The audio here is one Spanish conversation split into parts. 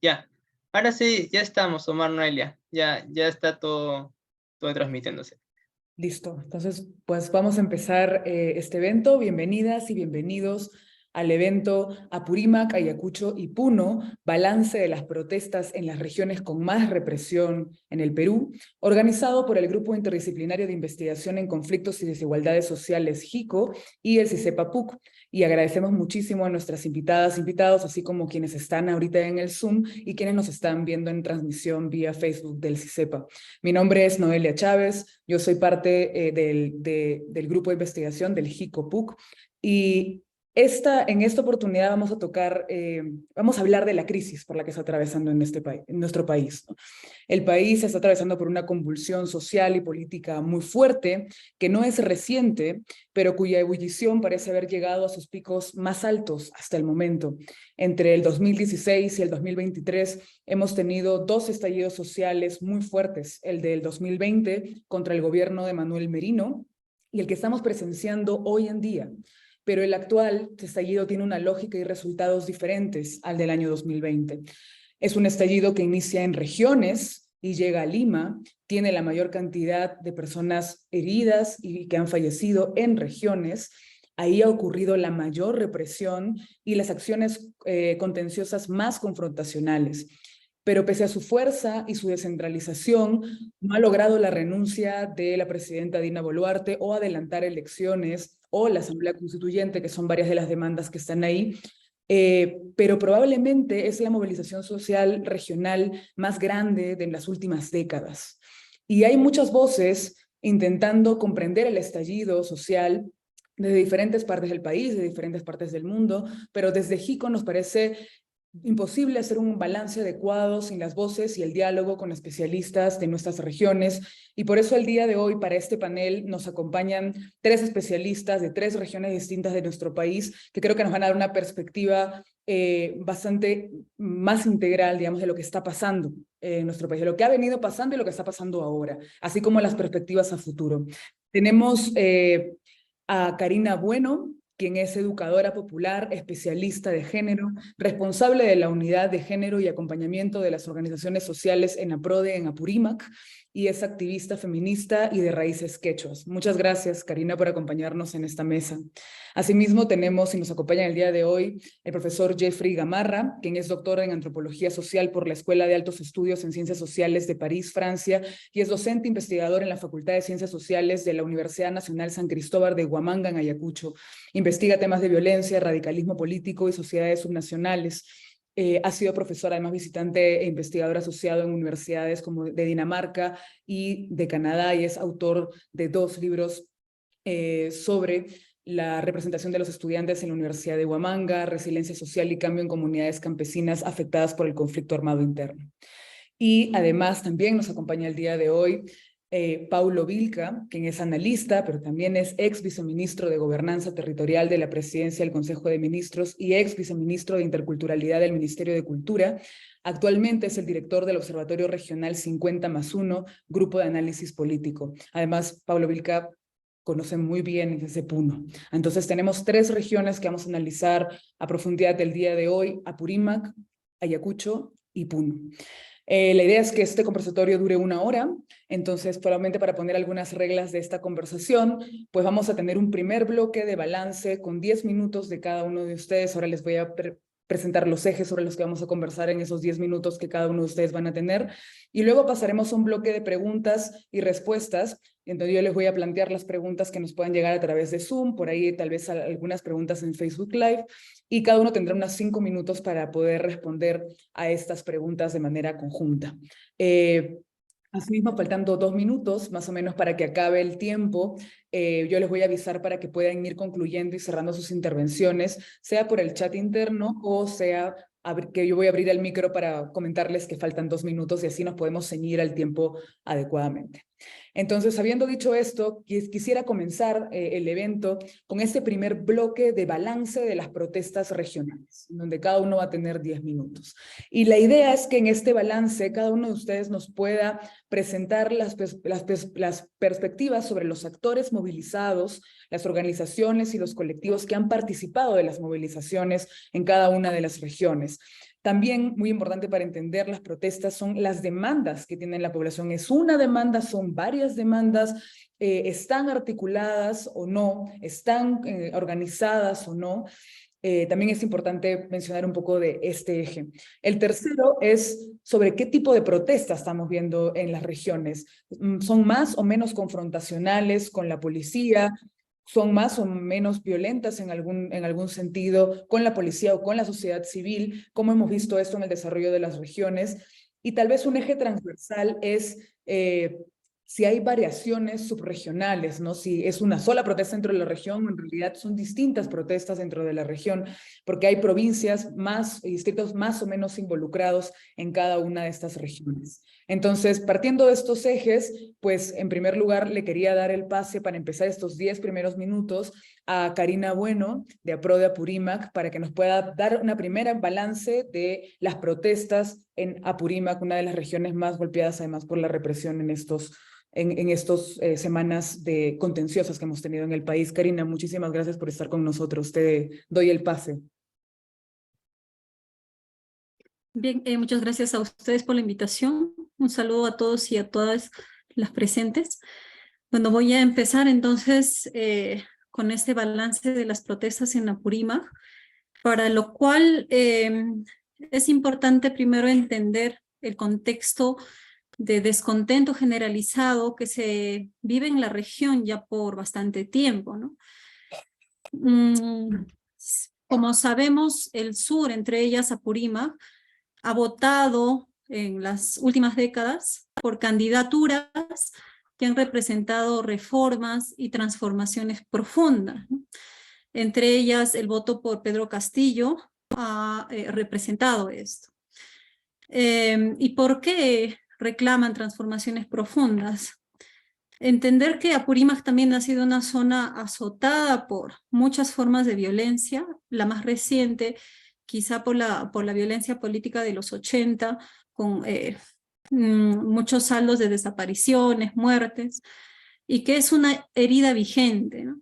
Ya, ahora sí, ya estamos, Omar Noelia. Ya está todo transmitiéndose. Listo, entonces pues vamos a empezar este evento. Bienvenidas y bienvenidos al evento Apurímac, Ayacucho y Puno, balance de las protestas en las regiones con más represión en el Perú, organizado por el Grupo Interdisciplinario de Investigación en Conflictos y Desigualdades Sociales, GICO, y el CICEPA-PUC. Y agradecemos muchísimo a nuestras invitadas, invitados, así como quienes están ahorita en el Zoom y quienes nos están viendo en transmisión vía Facebook del CICEPA. Mi nombre es Noelia Chávez, yo soy parte del grupo de investigación del JICO-PUC y en esta oportunidad vamos a hablar de la crisis por la que está atravesando en nuestro país, ¿no? El país está atravesando por una convulsión social y política muy fuerte, que no es reciente, pero cuya ebullición parece haber llegado a sus picos más altos hasta el momento. Entre el 2016 y el 2023 hemos tenido dos estallidos sociales muy fuertes, el del 2020 contra el gobierno de Manuel Merino y el que estamos presenciando hoy en día. Pero el actual estallido tiene una lógica y resultados diferentes al del año 2020. Es un estallido que inicia en regiones y llega a Lima, tiene la mayor cantidad de personas heridas y que han fallecido en regiones. Ahí ha ocurrido la mayor represión y las acciones contenciosas más confrontacionales. Pero pese a su fuerza y su descentralización, no ha logrado la renuncia de la presidenta Dina Boluarte o adelantar elecciones o la Asamblea Constituyente, que son varias de las demandas que están ahí, pero probablemente es la movilización social regional más grande de las últimas décadas. Y hay muchas voces intentando comprender el estallido social desde diferentes partes del país, de diferentes partes del mundo, pero desde JICO nos parece imposible hacer un balance adecuado sin las voces y el diálogo con especialistas de nuestras regiones, y por eso el día de hoy para este panel nos acompañan tres especialistas de tres regiones distintas de nuestro país que creo que nos van a dar una perspectiva bastante más integral, digamos, de lo que está pasando en nuestro país, de lo que ha venido pasando y lo que está pasando ahora, así como las perspectivas a futuro. Tenemos a Karina Bueno, quien es educadora popular, especialista de género, responsable de la unidad de género y acompañamiento de las organizaciones sociales en APRODE en Apurímac, y es activista feminista y de raíces quechuas. Muchas gracias, Karina, por acompañarnos en esta mesa. Asimismo, tenemos y nos acompaña el día de hoy el profesor Jeffrey Gamarra, quien es doctor en Antropología Social por la Escuela de Altos Estudios en Ciencias Sociales de París, Francia, y es docente investigador en la Facultad de Ciencias Sociales de la Universidad Nacional San Cristóbal de Huamanga, en Ayacucho. Investiga temas de violencia, radicalismo político y sociedades subnacionales. Ha sido profesor, además visitante e investigador asociado en universidades como de Dinamarca y de Canadá, y es autor de dos libros sobre la representación de los estudiantes en la Universidad de Huamanga, resiliencia social y cambio en comunidades campesinas afectadas por el conflicto armado interno. Y además también nos acompaña el día de hoy Paulo Vilca, quien es analista, pero también es ex viceministro de Gobernanza Territorial de la Presidencia del Consejo de Ministros y ex viceministro de Interculturalidad del Ministerio de Cultura. Actualmente es el director del Observatorio Regional 50+1, Grupo de Análisis Político. Además, Paulo Vilca conoce muy bien ese Puno. Entonces tenemos tres regiones que vamos a analizar a profundidad el día de hoy: Apurímac, Ayacucho y Puno. La idea es que este conversatorio dure 1 hora, entonces solamente para poner algunas reglas de esta conversación, pues vamos a tener un primer bloque de balance con 10 minutos de cada uno de ustedes. Ahora les voy a presentar los ejes sobre los que vamos a conversar en esos 10 minutos que cada uno de ustedes van a tener, y luego pasaremos a un bloque de preguntas y respuestas. Entonces yo les voy a plantear las preguntas que nos puedan llegar a través de Zoom, por ahí tal vez algunas preguntas en Facebook Live, y cada uno tendrá unos 5 minutos para poder responder a estas preguntas de manera conjunta. Asimismo, faltando 2 minutos más o menos para que acabe el tiempo, yo les voy a avisar para que puedan ir concluyendo y cerrando sus intervenciones, sea por el chat interno o sea que yo voy a abrir el micro para comentarles que faltan 2 minutos y así nos podemos ceñir al tiempo adecuadamente. Entonces, habiendo dicho esto, quisiera comenzar el evento con este primer bloque de balance de las protestas regionales, donde cada uno va a tener 10 minutos. Y la idea es que en este balance cada uno de ustedes nos pueda presentar las perspectivas sobre los actores movilizados, las organizaciones y los colectivos que han participado de las movilizaciones en cada una de las regiones. También, muy importante para entender las protestas, son las demandas que tiene la población. ¿Es una demanda? ¿Son varias demandas? ¿Están articuladas o no? ¿Están organizadas o no? También es importante mencionar un poco de este eje. El tercero es sobre qué tipo de protestas estamos viendo en las regiones. ¿Son más o menos confrontacionales con la policía? ¿Son más o menos violentas en algún sentido con la policía o con la sociedad civil? ¿Cómo hemos visto esto en el desarrollo de las regiones? Y tal vez un eje transversal es si hay variaciones subregionales, ¿no? Si es una sola protesta dentro de la región, en realidad son distintas protestas dentro de la región, porque hay provincias más y distritos más o menos involucrados en cada una de estas regiones. Entonces, partiendo de estos ejes, pues en primer lugar le quería dar el pase para empezar estos 10 primeros minutos a Karina Bueno, de APRO de Apurímac, para que nos pueda dar una primera balance de las protestas en Apurímac, una de las regiones más golpeadas además por la represión en estos semanas de contenciosas que hemos tenido en el país. Karina, muchísimas gracias por estar con nosotros. Te doy el pase. Bien, muchas gracias a ustedes por la invitación. Un saludo a todos y a todas las presentes. Bueno, voy a empezar entonces con este balance de las protestas en Apurímac, para lo cual es importante primero entender el contexto de descontento generalizado que se vive en la región ya por bastante tiempo, ¿no? Como sabemos, el sur, entre ellas Apurímac, ha votado en las últimas décadas por candidaturas que han representado reformas y transformaciones profundas, ¿no? Entre ellas, el voto por Pedro Castillo ha representado esto. ¿Y por qué reclaman transformaciones profundas? Entender que Apurímac también ha sido una zona azotada por muchas formas de violencia, la más reciente quizá por la violencia política de los 80, con muchos saldos de desapariciones, muertes, y que es una herida vigente, ¿no?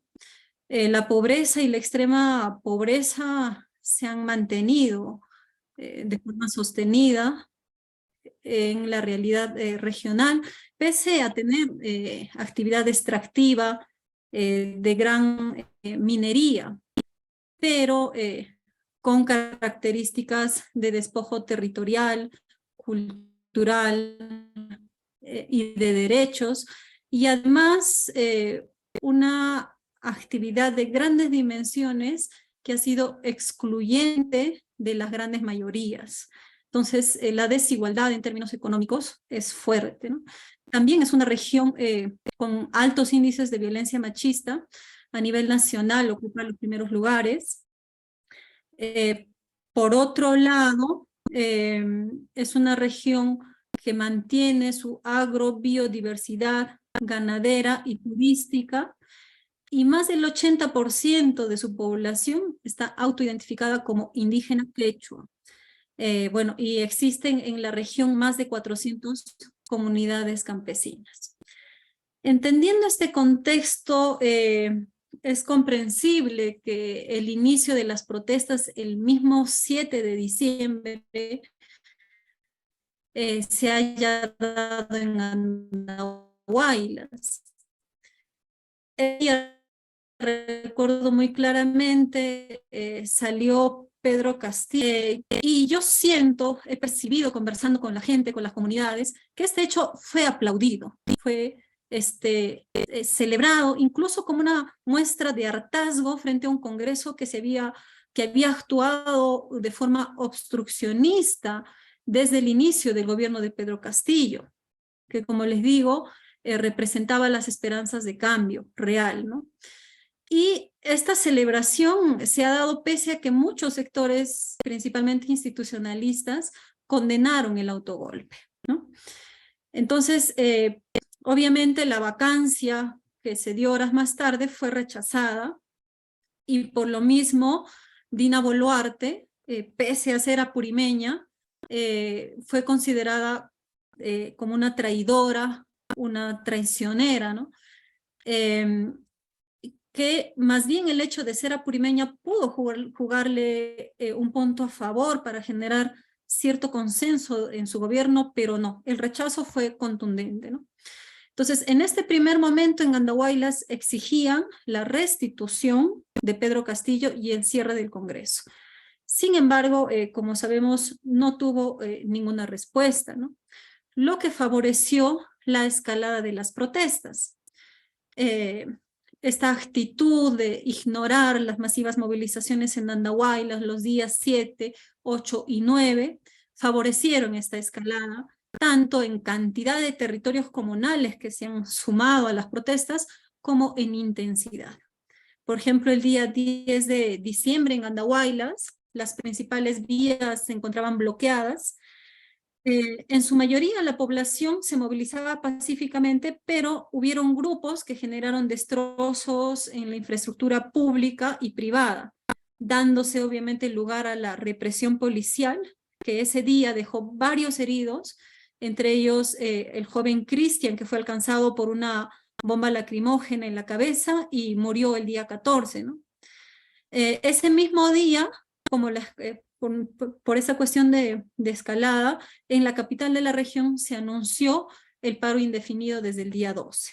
La pobreza y la extrema pobreza se han mantenido de forma sostenida en la realidad regional, pese a tener actividad extractiva de gran minería, pero con características de despojo territorial, cultural y de derechos, y además una actividad de grandes dimensiones que ha sido excluyente de las grandes mayorías. Entonces, la desigualdad en términos económicos es fuerte, ¿no? También es una región con altos índices de violencia machista. A nivel nacional ocupa los primeros lugares. Por otro lado, es una región que mantiene su agrobiodiversidad ganadera y turística, y más del 80% de su población está autoidentificada como indígena quechua. Bueno, y existen en la región más de 400 comunidades campesinas. Entendiendo este contexto, es comprensible que el inicio de las protestas el mismo 7 de diciembre se haya dado en Andahuaylas. Recuerdo muy claramente, salió Pedro Castillo, y yo siento, he percibido conversando con la gente, con las comunidades, que este hecho fue aplaudido, fue celebrado incluso como una muestra de hartazgo frente a un Congreso que había actuado de forma obstruccionista desde el inicio del gobierno de Pedro Castillo, que, como les digo, representaba las esperanzas de cambio real, ¿no? Y esta celebración se ha dado pese a que muchos sectores, principalmente institucionalistas, condenaron el autogolpe, ¿no? Entonces, obviamente la vacancia que se dio horas más tarde fue rechazada, y por lo mismo Dina Boluarte, pese a ser apurimeña, fue considerada como una traidora, una traicionera, ¿no? Que más bien el hecho de ser apurimeña pudo jugarle un punto a favor para generar cierto consenso en su gobierno, pero no, el rechazo fue contundente, ¿no? Entonces, en este primer momento en Andahuaylas exigían la restitución de Pedro Castillo y el cierre del Congreso. Sin embargo, como sabemos, no tuvo ninguna respuesta, ¿no? Lo que favoreció la escalada de las protestas. Esta actitud de ignorar las masivas movilizaciones en Andahuaylas los días 7, 8 y 9 favorecieron esta escalada, tanto en cantidad de territorios comunales que se han sumado a las protestas, como en intensidad. Por ejemplo, el día 10 de diciembre en Andahuaylas, las principales vías se encontraban bloqueadas. En su mayoría la población se movilizaba pacíficamente, pero hubieron grupos que generaron destrozos en la infraestructura pública y privada, dándose obviamente lugar a la represión policial, que ese día dejó varios heridos, entre ellos el joven Cristian, que fue alcanzado por una bomba lacrimógena en la cabeza y murió el día 14, ¿no? Ese mismo día, como por esa cuestión de escalada, en la capital de la región se anunció el paro indefinido desde el día 12.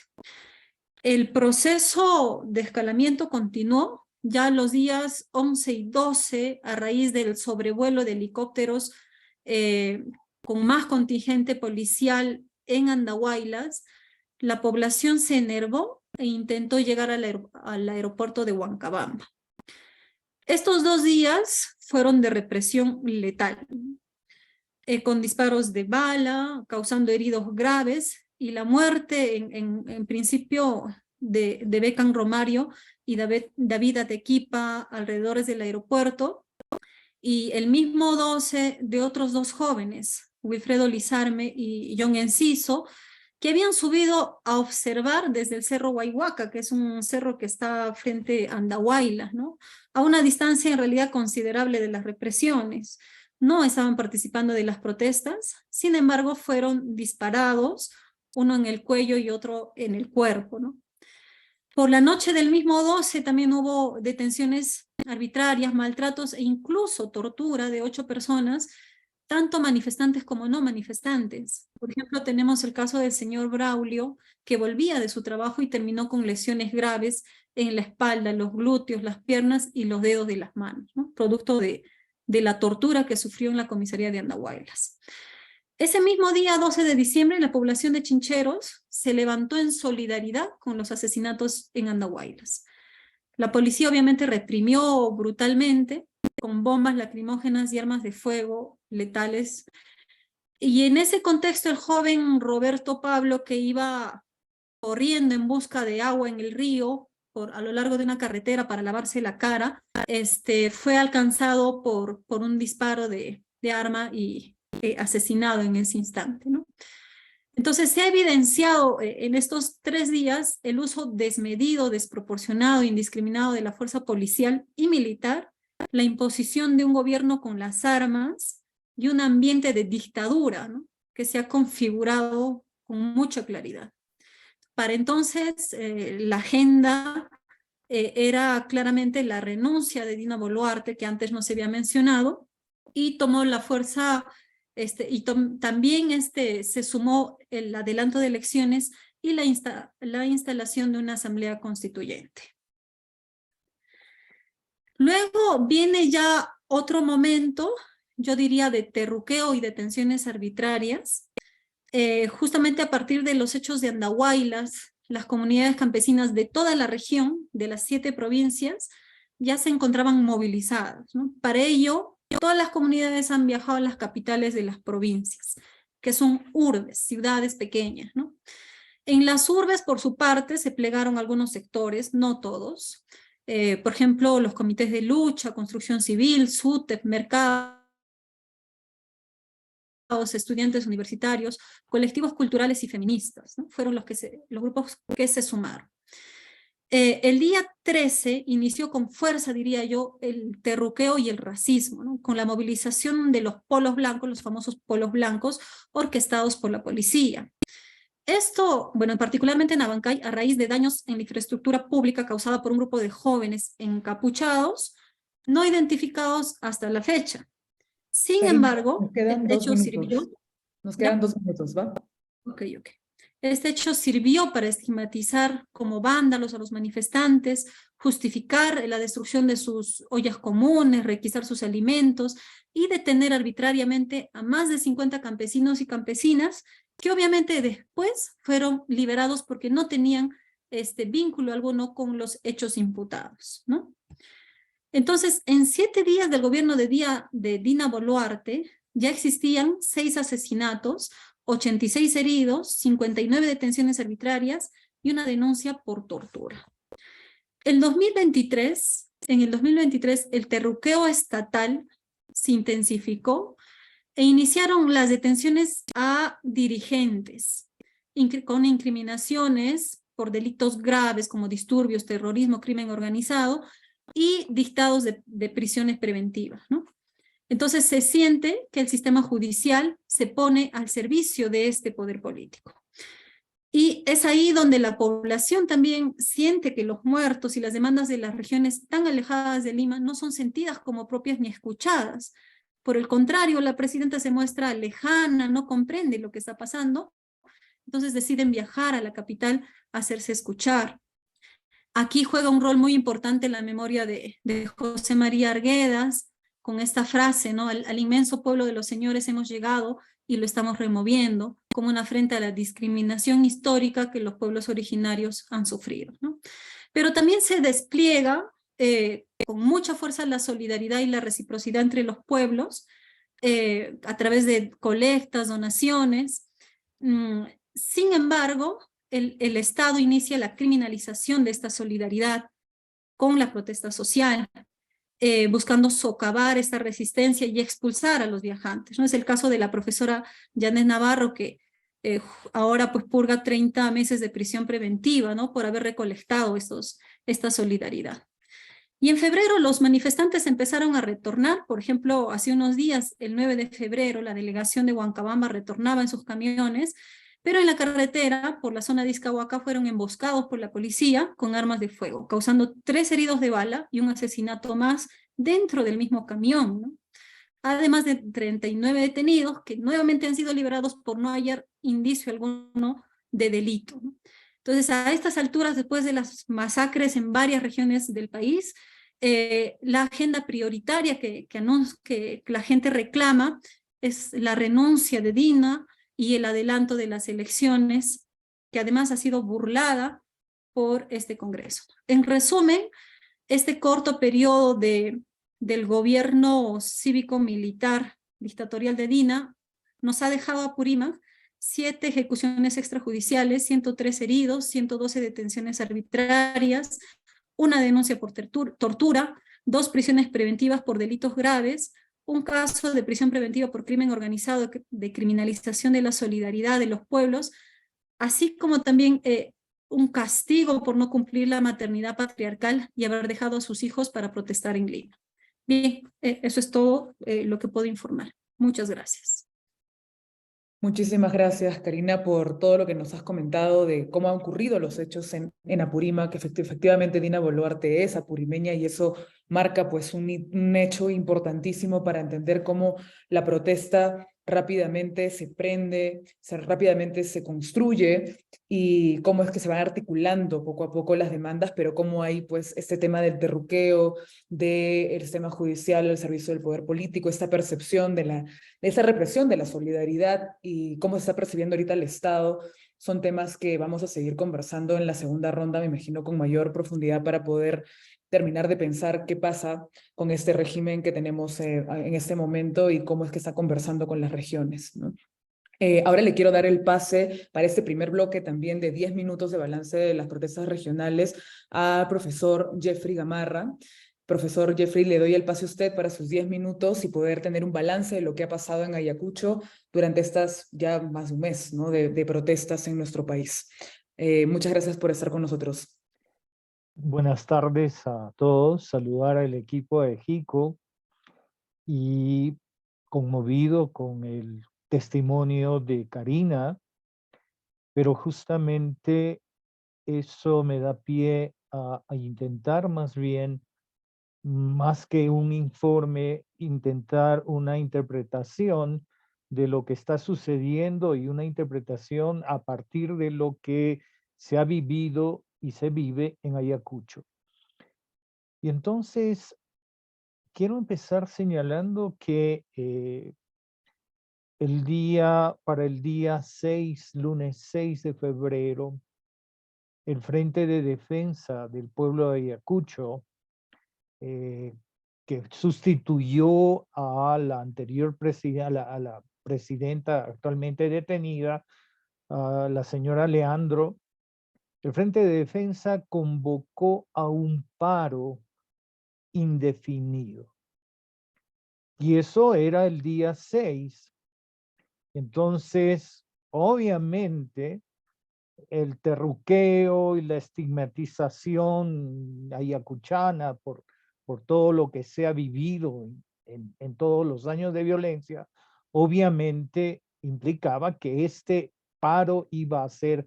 El proceso de escalamiento continuó ya los días 11 y 12 a raíz del sobrevuelo de helicópteros con más contingente policial en Andahuaylas. La población se enervó e intentó llegar al aeropuerto de Huancabamba. Estos 2 días fueron de represión letal, con disparos de bala, causando heridos graves, y la muerte en principio de Beckham Romario y David Atequipa alrededor del aeropuerto, y el mismo 12 de otros 2 jóvenes, Wilfredo Lizarme y John Enciso, que habían subido a observar desde el Cerro Huayhuaca, que es un cerro que está frente a Andahuaylas, ¿no? A una distancia en realidad considerable de las represiones. No estaban participando de las protestas, sin embargo fueron disparados, uno en el cuello y otro en el cuerpo, ¿no? Por la noche del mismo 12 también hubo detenciones arbitrarias, maltratos e incluso tortura de 8 personas, tanto manifestantes como no manifestantes. Por ejemplo, tenemos el caso del señor Braulio, que volvía de su trabajo y terminó con lesiones graves en la espalda, los glúteos, las piernas y los dedos de las manos, ¿no? Producto de la tortura que sufrió en la comisaría de Andahuaylas. Ese mismo día, 12 de diciembre, la población de Chincheros se levantó en solidaridad con los asesinatos en Andahuaylas. La policía obviamente reprimió brutalmente con bombas lacrimógenas y armas de fuego letales. Y en ese contexto el joven Roberto Pablo, que iba corriendo en busca de agua en el río a lo largo de una carretera para lavarse la cara, fue alcanzado por un disparo de arma y asesinado en ese instante, ¿no? Entonces se ha evidenciado en estos 3 días el uso desmedido, desproporcionado e indiscriminado de la fuerza policial y militar, la imposición de un gobierno con las armas y un ambiente de dictadura, ¿no? Que se ha configurado con mucha claridad. Para entonces la agenda era claramente la renuncia de Dina Boluarte, que antes no se había mencionado, y tomó la fuerza, también se sumó el adelanto de elecciones y la instalación de una asamblea constituyente. Luego viene ya otro momento, yo diría de terruqueo y detenciones arbitrarias. Justamente a partir de los hechos de Andahuaylas, las comunidades campesinas de toda la región, de las 7 provincias, ya se encontraban movilizadas, ¿no? Para ello, todas las comunidades han viajado a las capitales de las provincias, que son urbes, ciudades pequeñas, ¿no? En las urbes, por su parte, se plegaron algunos sectores, no todos. Por ejemplo, los comités de lucha, construcción civil, SUTEP, mercados, estudiantes universitarios, colectivos culturales y feministas, ¿no? Fueron los grupos que se sumaron. El día 13 inició con fuerza, diría yo, el terruqueo y el racismo, ¿no? Con la movilización de los polos blancos, los famosos polos blancos, orquestados por la policía. Esto, bueno, particularmente en Abancay, a raíz de daños en la infraestructura pública causada por un grupo de jóvenes encapuchados, no identificados hasta la fecha. Sin Karina, embargo, nos quedan este 2 hecho minutos. sirvió. Nos quedan ¿Ya? 2 minutos, ¿va? Ok. Este hecho sirvió para estigmatizar como vándalos a los manifestantes, justificar la destrucción de sus ollas comunes, requisar sus alimentos y detener arbitrariamente a más de 50 campesinos y campesinas que obviamente después fueron liberados porque no tenían vínculo alguno con los hechos imputados, ¿no? Entonces, en 7 días del gobierno de Dina Boluarte, ya existían 6 asesinatos, 86 heridos, 59 detenciones arbitrarias y una denuncia por tortura. En el 2023, el terruqueo estatal se intensificó e iniciaron las detenciones a dirigentes con incriminaciones por delitos graves como disturbios, terrorismo, crimen organizado y dictados de prisiones preventivas, ¿no? Entonces se siente que el sistema judicial se pone al servicio de este poder político. Y es ahí donde la población también siente que los muertos y las demandas de las regiones tan alejadas de Lima no son sentidas como propias ni escuchadas. Por el contrario, la presidenta se muestra lejana, no comprende lo que está pasando, entonces deciden viajar a la capital a hacerse escuchar. Aquí juega un rol muy importante la memoria de José María Arguedas, con esta frase, ¿no? Al inmenso pueblo de los señores hemos llegado y lo estamos removiendo, como una afrenta a la discriminación histórica que los pueblos originarios han sufrido, ¿no? Pero también se despliega con mucha fuerza la solidaridad y la reciprocidad entre los pueblos, a través de colectas, donaciones. Sin embargo, el Estado inicia la criminalización de esta solidaridad con la protesta social, buscando socavar esta resistencia y expulsar a los viajantes, ¿no? Es el caso de la profesora Yanet Navarro, que ahora pues purga 30 meses de prisión preventiva, ¿no? Por haber recolectado esta solidaridad. Y en febrero los manifestantes empezaron a retornar. Por ejemplo, hace unos días, el 9 de febrero, la delegación de Huancabamba retornaba en sus camiones, pero en la carretera, por la zona de Izcahuaca, fueron emboscados por la policía con armas de fuego, causando 3 heridos de bala y un asesinato más dentro del mismo camión, ¿no? Además de 39 detenidos que nuevamente han sido liberados por no hallar indicio alguno de delito, ¿no? Entonces, a estas alturas, después de las masacres en varias regiones del país, la agenda prioritaria que la gente reclama es la renuncia de Dina y el adelanto de las elecciones, que además ha sido burlada por este Congreso. En resumen, este corto periodo del gobierno cívico-militar dictatorial de Dina nos ha dejado a Apurímac 7 ejecuciones extrajudiciales, 103 heridos, 112 detenciones arbitrarias, una denuncia por tortura, 2 prisiones preventivas por delitos graves, un caso de prisión preventiva por crimen organizado de criminalización de la solidaridad de los pueblos, así como también un castigo por no cumplir la maternidad patriarcal y haber dejado a sus hijos para protestar en Lima. Bien, eso es todo lo que puedo informar. Muchas gracias. Muchísimas gracias, Karina, por todo lo que nos has comentado de cómo han ocurrido los hechos en Apurímac, que efectivamente Dina Boluarte es apurimeña y eso marca pues un hecho importantísimo para entender cómo la protesta rápidamente se prende, rápidamente se construye y cómo es que se van articulando poco a poco las demandas, pero cómo hay pues este tema del terruqueo, del sistema judicial, el servicio del poder político, esta percepción de esa represión de la solidaridad y cómo se está percibiendo ahorita el Estado, son temas que vamos a seguir conversando en la segunda ronda, me imagino, con mayor profundidad para poder terminar de pensar qué pasa con este régimen que tenemos en este momento y cómo es que está conversando con las regiones, ¿no? Ahora le quiero dar el pase para este primer bloque también de 10 minutos de balance de las protestas regionales al profesor Jeffrey Gamarra. Profesor Jeffrey, le doy el pase a usted para sus 10 minutos y poder tener un balance de lo que ha pasado en Ayacucho durante estas ya más de un mes, ¿no? de protestas en nuestro país. Muchas gracias por estar con nosotros. Buenas tardes a todos. Saludar al equipo de JICO y conmovido con el testimonio de Karina, pero justamente eso me da pie a intentar más bien, más que un informe, intentar una interpretación de lo que está sucediendo y una interpretación a partir de lo que se ha vivido y se vive en Ayacucho. Y entonces quiero empezar señalando que para el día 6, lunes 6 de febrero, el Frente de Defensa del Pueblo de Ayacucho, que sustituyó a la anterior a la presidenta actualmente detenida, a la señora Leandro, el Frente de Defensa convocó a un paro indefinido. Y eso era el día 6. Entonces, obviamente, el terruqueo y la estigmatización ayacuchana por todo lo que se ha vivido en todos los años de violencia, obviamente implicaba que este paro iba a ser,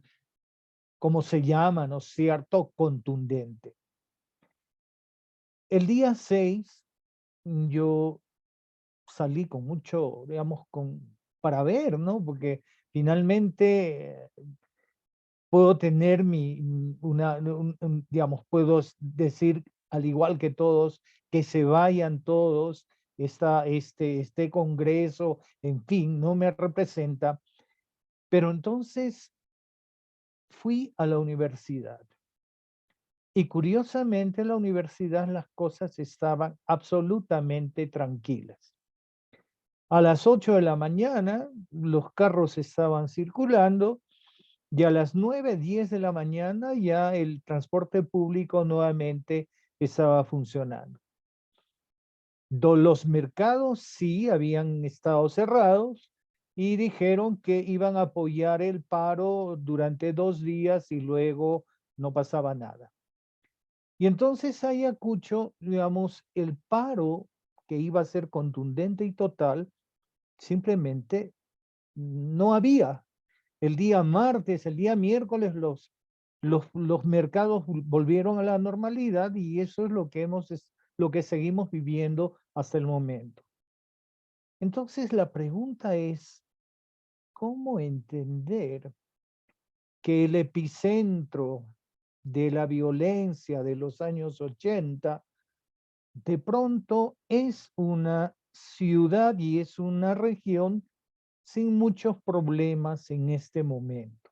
como se llama, ¿no es cierto?, contundente. El día 6, yo salí con mucho, digamos, para ver, ¿no? Porque finalmente puedo tener digamos, puedo decir, al igual que todos, que se vayan todos, este congreso, en fin, no me representa. Pero entonces fui a la universidad. Y curiosamente en la universidad las cosas estaban absolutamente tranquilas. A las 8 de la mañana los carros estaban circulando y a las 9, 10 de la mañana ya el transporte público nuevamente estaba funcionando. Los mercados sí habían estado cerrados y dijeron que iban a apoyar el paro durante 2 días y luego no pasaba nada. Y entonces Ayacucho, digamos, el paro que iba a ser contundente y total, simplemente no había. El día martes, el día miércoles, los mercados volvieron a la normalidad y eso es lo que seguimos viviendo hasta el momento. Entonces la pregunta es, ¿cómo entender que el epicentro de la violencia de los años 80 de pronto es una ciudad y es una región sin muchos problemas en este momento?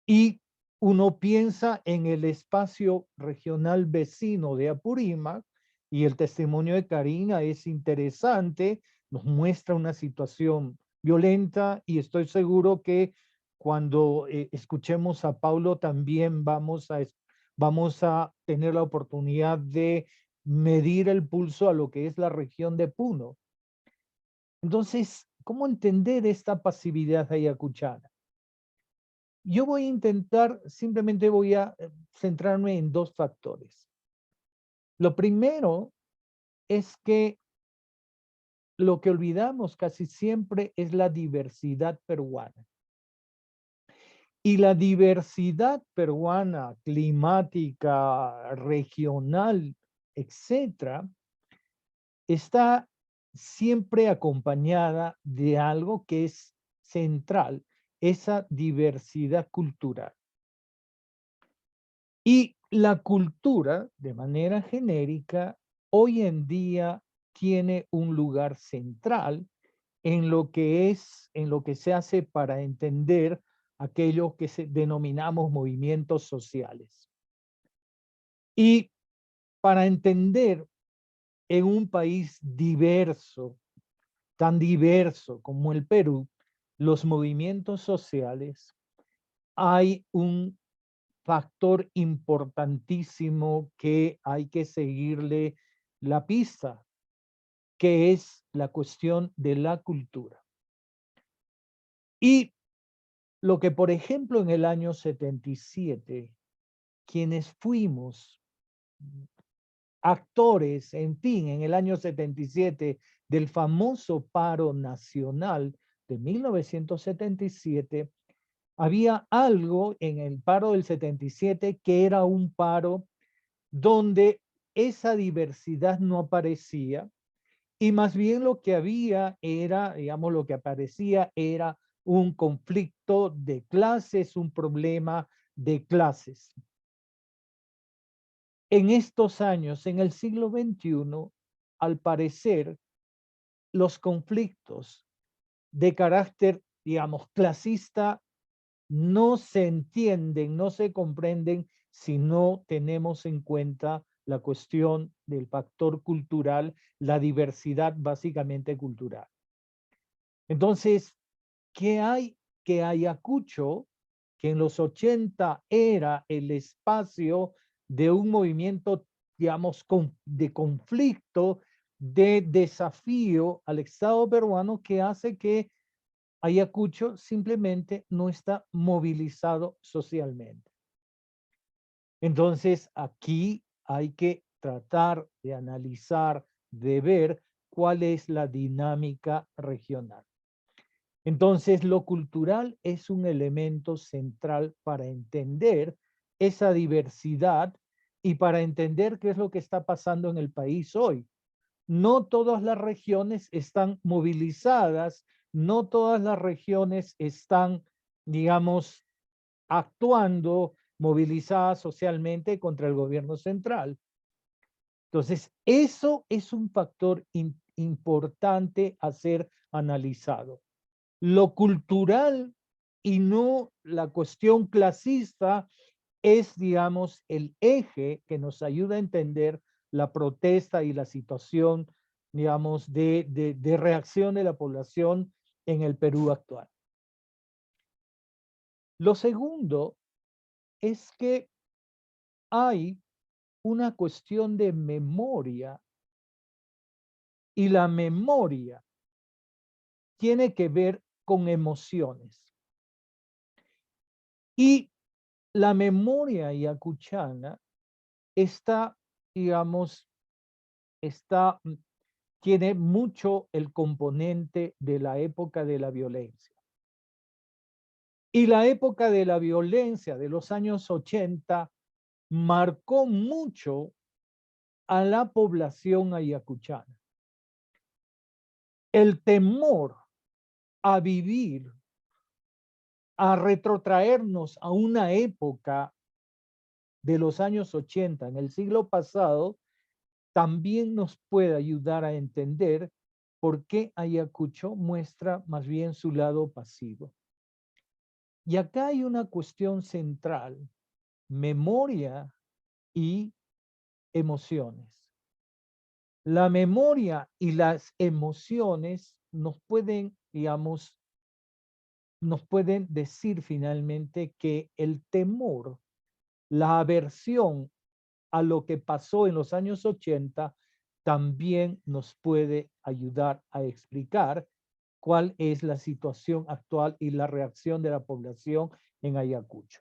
Y uno piensa en el espacio regional vecino de Apurímac y el testimonio de Karina es interesante, nos muestra una situación violenta y estoy seguro que cuando escuchemos a Paulo también vamos a tener la oportunidad de medir el pulso a lo que es la región de Puno. Entonces, ¿cómo entender esta pasividad ayacuchana? Yo voy a intentar, simplemente voy a centrarme en 2 factores. Lo primero es que lo que olvidamos casi siempre es la diversidad peruana. Y la diversidad peruana, climática, regional, etcétera, está siempre acompañada de algo que es central, esa diversidad cultural. Y la cultura, de manera genérica, hoy en día tiene un lugar central en lo que se hace para entender aquello que denominamos movimientos sociales. Y para entender en un país diverso, tan diverso como el Perú, los movimientos sociales, hay un factor importantísimo que hay que seguirle la pista, que es la cuestión de la cultura. Y lo que, por ejemplo, en el año 77, quienes fuimos actores, en fin, en el año 77 del famoso paro nacional de 1977, había algo en el paro del 77 que era un paro donde esa diversidad no aparecía y más bien lo que había era, digamos, lo que aparecía era un conflicto de clases, un problema de clases. En estos años, en el siglo XXI, al parecer, los conflictos de carácter, digamos, clasista no se entienden, no se comprenden si no tenemos en cuenta la cuestión del factor cultural, la diversidad básicamente cultural. Entonces, ¿qué hay? Que Ayacucho, que en los 80 era el espacio de un movimiento, digamos, de conflicto, de desafío al Estado peruano, que hace que Ayacucho simplemente no está movilizado socialmente. Entonces, aquí hay que tratar de analizar, de ver cuál es la dinámica regional. Entonces, lo cultural es un elemento central para entender esa diversidad y para entender qué es lo que está pasando en el país hoy. No todas las regiones están movilizadas, no todas las regiones están, digamos, actuando movilizadas socialmente contra el gobierno central. Entonces, eso es un factor importante a ser analizado. Lo cultural y no la cuestión clasista es, digamos, el eje que nos ayuda a entender la protesta y la situación, digamos, de reacción de la población en el Perú actual. Lo segundo es que hay una cuestión de memoria y la memoria tiene que ver con emociones. Y la memoria ayacuchana está, digamos, tiene mucho el componente de la época de la violencia. Y la época de la violencia de los años 80 marcó mucho a la población ayacuchana. El temor a vivir, a retrotraernos a una época de los años 80 en el siglo pasado, también nos puede ayudar a entender por qué Ayacucho muestra más bien su lado pasivo. Y acá hay una cuestión central, memoria y emociones. La memoria y las emociones nos pueden, digamos, nos pueden decir finalmente que el temor, la aversión a lo que pasó en los años 80 también nos puede ayudar a explicar cuál es la situación actual y la reacción de la población en Ayacucho.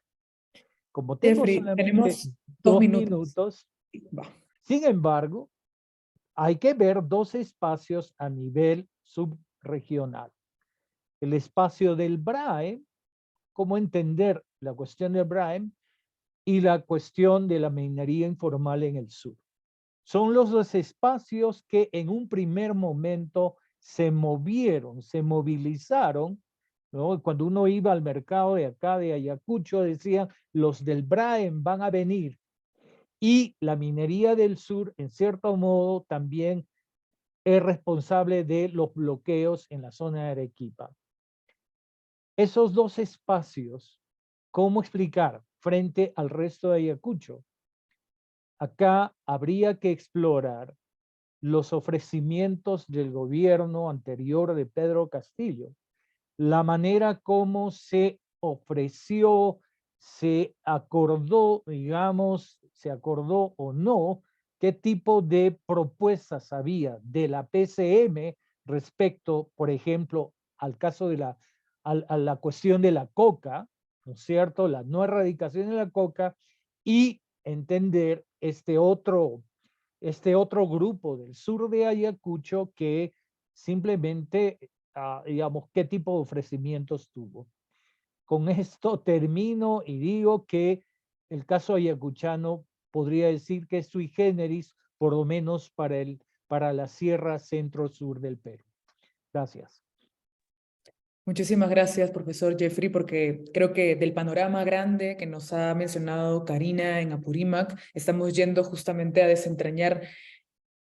Como tengo Jeffrey, solamente tenemos 2 minutos. minutos, Va. sin embargo, hay que ver 2 espacios a nivel subregional. El espacio del BRAE, cómo entender la cuestión del BRAE y la cuestión de la minería informal en el sur. Son los 2 espacios que en un primer momento se movieron, se movilizaron, ¿no? Cuando uno iba al mercado de acá de Ayacucho, decían, los del BRAEM van a venir. Y la minería del sur, en cierto modo, también es responsable de los bloqueos en la zona de Arequipa. Esos 2 espacios, ¿cómo explicar frente al resto de Ayacucho? Acá habría que explorar los ofrecimientos del gobierno anterior de Pedro Castillo, la manera como se ofreció, se acordó, digamos, se acordó o no, qué tipo de propuestas había de la PCM respecto, por ejemplo, al caso de a la cuestión de la coca, ¿no es cierto? La no erradicación de la coca y entender este otro grupo del sur de Ayacucho que simplemente, digamos, qué tipo de ofrecimientos tuvo. Con esto termino y digo que el caso ayacuchano podría decir que es sui generis por lo menos para la sierra centro-sur del Perú. Gracias. Muchísimas gracias, profesor Jeffrey, porque creo que del panorama grande que nos ha mencionado Karina en Apurímac, estamos yendo justamente a desentrañar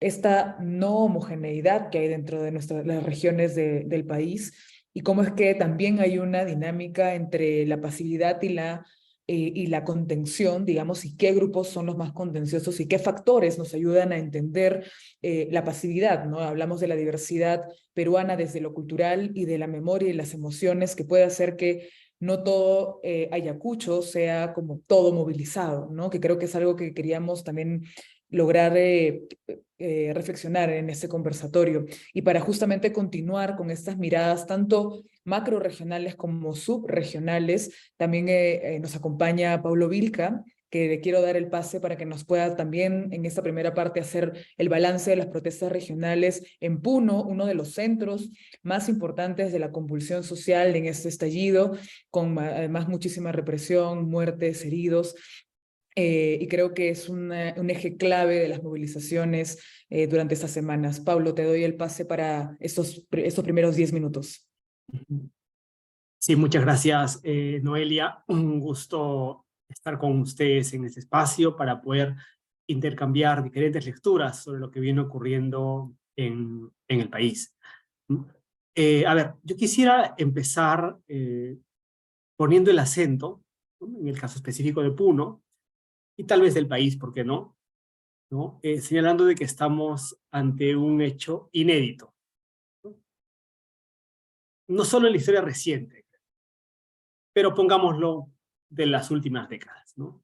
esta no homogeneidad que hay dentro de las regiones del país y cómo es que también hay una dinámica entre la pasividad y la contención, digamos, y qué grupos son los más contenciosos y qué factores nos ayudan a entender la pasividad, ¿no? Hablamos de la diversidad peruana desde lo cultural y de la memoria y las emociones que puede hacer que no todo Ayacucho sea como todo movilizado, ¿no? Que creo que es algo que queríamos también lograr reflexionar en este conversatorio. Y para justamente continuar con estas miradas tanto macroregionales como subregionales, también nos acompaña Paulo Vilca, que le quiero dar el pase para que nos pueda también en esta primera parte hacer el balance de las protestas regionales en Puno, uno de los centros más importantes de la convulsión social en este estallido, con además muchísima represión, muertes, heridos. Y creo que es un eje clave de las movilizaciones durante estas semanas. Pablo, te doy el pase para estos primeros 10 minutos. Sí, muchas gracias, Noelia. Un gusto estar con ustedes en este espacio para poder intercambiar diferentes lecturas sobre lo que viene ocurriendo en el país. A ver, yo quisiera empezar poniendo el acento, ¿no?, en el caso específico de Puno, y tal vez del país, ¿por qué no? Señalando de que estamos ante un hecho inédito. No solo en la historia reciente, pero pongámoslo de las últimas décadas, ¿no?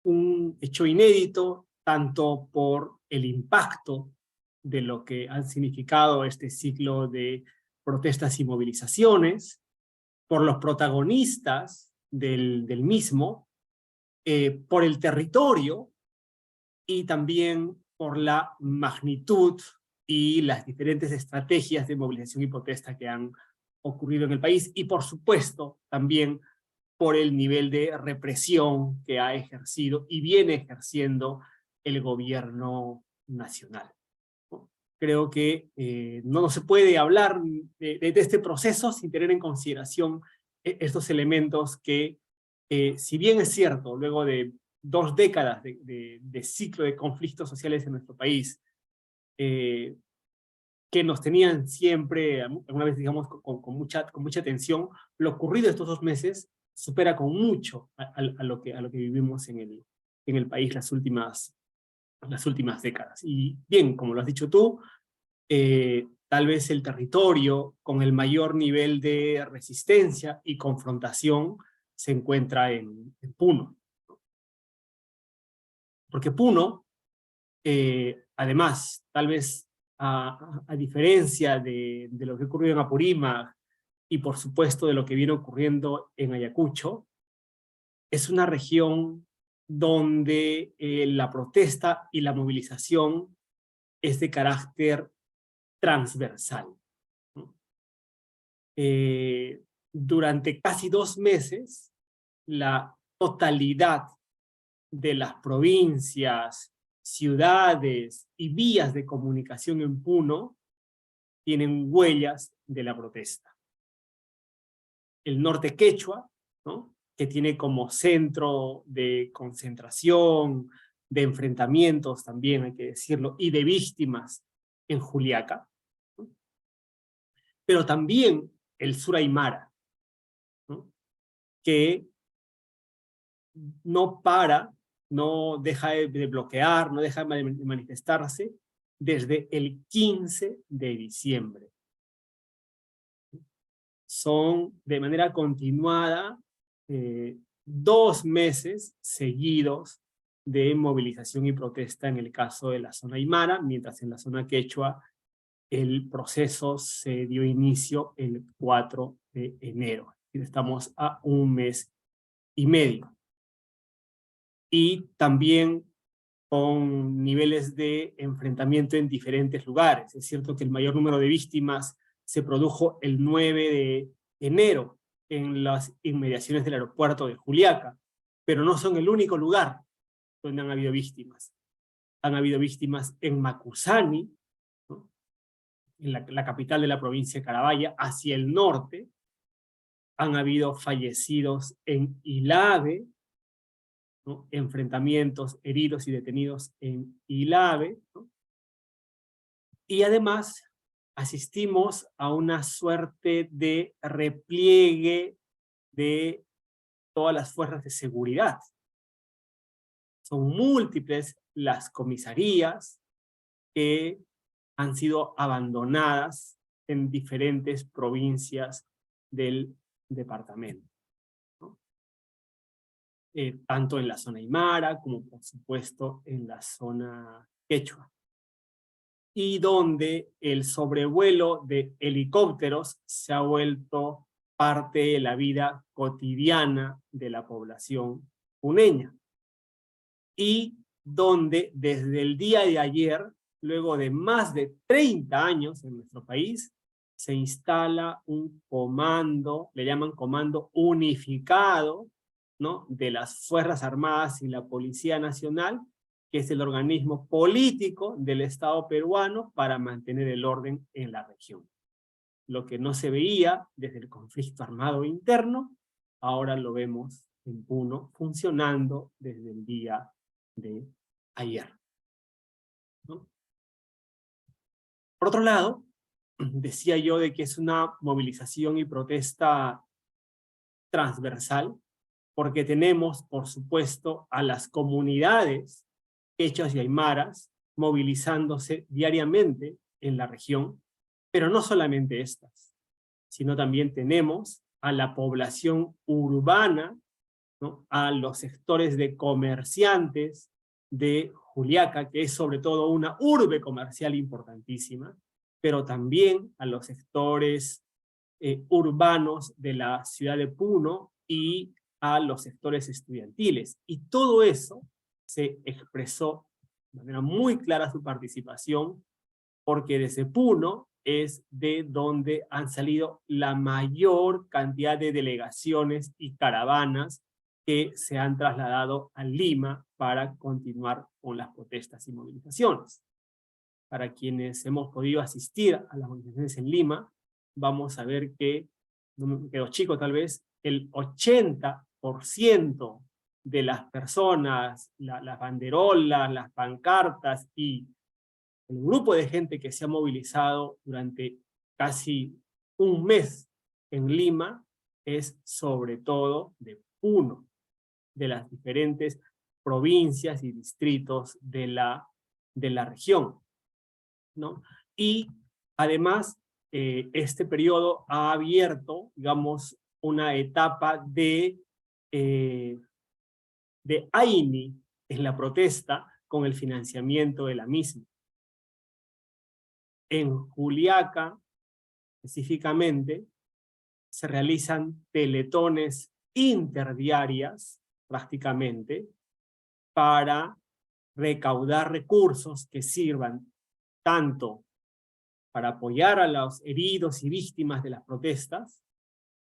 Un hecho inédito tanto por el impacto de lo que han significado este ciclo de protestas y movilizaciones, por los protagonistas del mismo, por el territorio y también por la magnitud y las diferentes estrategias de movilización y protesta que han ocurrido en el país, y por supuesto también por el nivel de represión que ha ejercido y viene ejerciendo el gobierno nacional. Creo que no se puede hablar de este proceso sin tener en consideración estos elementos que, si bien es cierto, luego de 2 décadas de ciclo de conflictos sociales en nuestro país, que nos tenían siempre, alguna vez digamos, con mucha tensión, lo ocurrido estos 2 meses supera con mucho a lo que vivimos en el país las últimas décadas. Y bien, como lo has dicho tú, tal vez el territorio con el mayor nivel de resistencia y confrontación se encuentra en Puno. Porque Puno, además, tal vez a diferencia de lo que ocurrió en Apurímac y por supuesto de lo que viene ocurriendo en Ayacucho, es una región donde la protesta y la movilización es de carácter transversal. Durante casi 2 meses, la totalidad de las provincias, ciudades y vías de comunicación en Puno tienen huellas de la protesta. El norte quechua, ¿no?, que tiene como centro de concentración, de enfrentamientos también, hay que decirlo, y de víctimas en Juliaca, ¿no?, pero también el sur Aymara, ¿no?, que no para, no deja de bloquear, no deja de manifestarse desde el 15 de diciembre. Son de manera continuada 2 meses seguidos de movilización y protesta en el caso de la zona aymara, mientras en la zona quechua el proceso se dio inicio el 4 de enero. Estamos a 1 mes y medio. Y también con niveles de enfrentamiento en diferentes lugares. Es cierto que el mayor número de víctimas se produjo el 9 de enero en las inmediaciones del aeropuerto de Juliaca, pero no son el único lugar donde han habido víctimas. han habido víctimas en Macusani, ¿no? En la capital de la provincia de Carabaya, hacia el norte. Han habido fallecidos en Ilave, ¿no? Enfrentamientos, heridos y detenidos en Ilave, ¿no? Y además asistimos a una suerte de repliegue de todas las fuerzas de seguridad. Son múltiples las comisarías que han sido abandonadas en diferentes provincias del departamento, ¿no? Tanto en la zona aymara como por supuesto en la zona quechua. Y donde el sobrevuelo de helicópteros se ha vuelto parte de la vida cotidiana de la población puneña. Y donde desde el día de ayer, luego de más de 30 años en nuestro país, se instala un comando, le llaman comando unificado, ¿no? De las Fuerzas Armadas y la Policía Nacional, que es el organismo político del Estado peruano para mantener el orden en la región. Lo que no se veía desde el conflicto armado interno, ahora lo vemos en Puno funcionando desde el día de ayer, ¿no? Por otro lado, decía yo de que es una movilización y protesta transversal, porque tenemos, por supuesto, a las comunidades quechuas y aymaras movilizándose diariamente en la región, pero no solamente estas, sino también tenemos a la población urbana, ¿no? A los sectores de comerciantes de Juliaca, que es sobre todo una urbe comercial importantísima, pero también a los sectores urbanos de la ciudad de Puno y a los sectores estudiantiles. Y todo eso se expresó de manera muy clara su participación, porque desde Puno es de donde han salido la mayor cantidad de delegaciones y caravanas que se han trasladado a Lima para continuar con las protestas y movilizaciones. Para quienes hemos podido asistir a las movilizaciones en Lima, vamos a ver que, no me quedo chico tal vez, el 80% de las personas, las banderolas, las pancartas y el grupo de gente que se ha movilizado durante casi un mes en Lima es sobre todo de Puno, de las diferentes provincias y distritos de la región, ¿no? Y además, este periodo ha abierto, digamos, una etapa de AINI en la protesta con el financiamiento de la misma. En Juliaca, específicamente, se realizan teletones interdiarias, prácticamente, para recaudar recursos que sirvan tanto para apoyar a los heridos y víctimas de las protestas,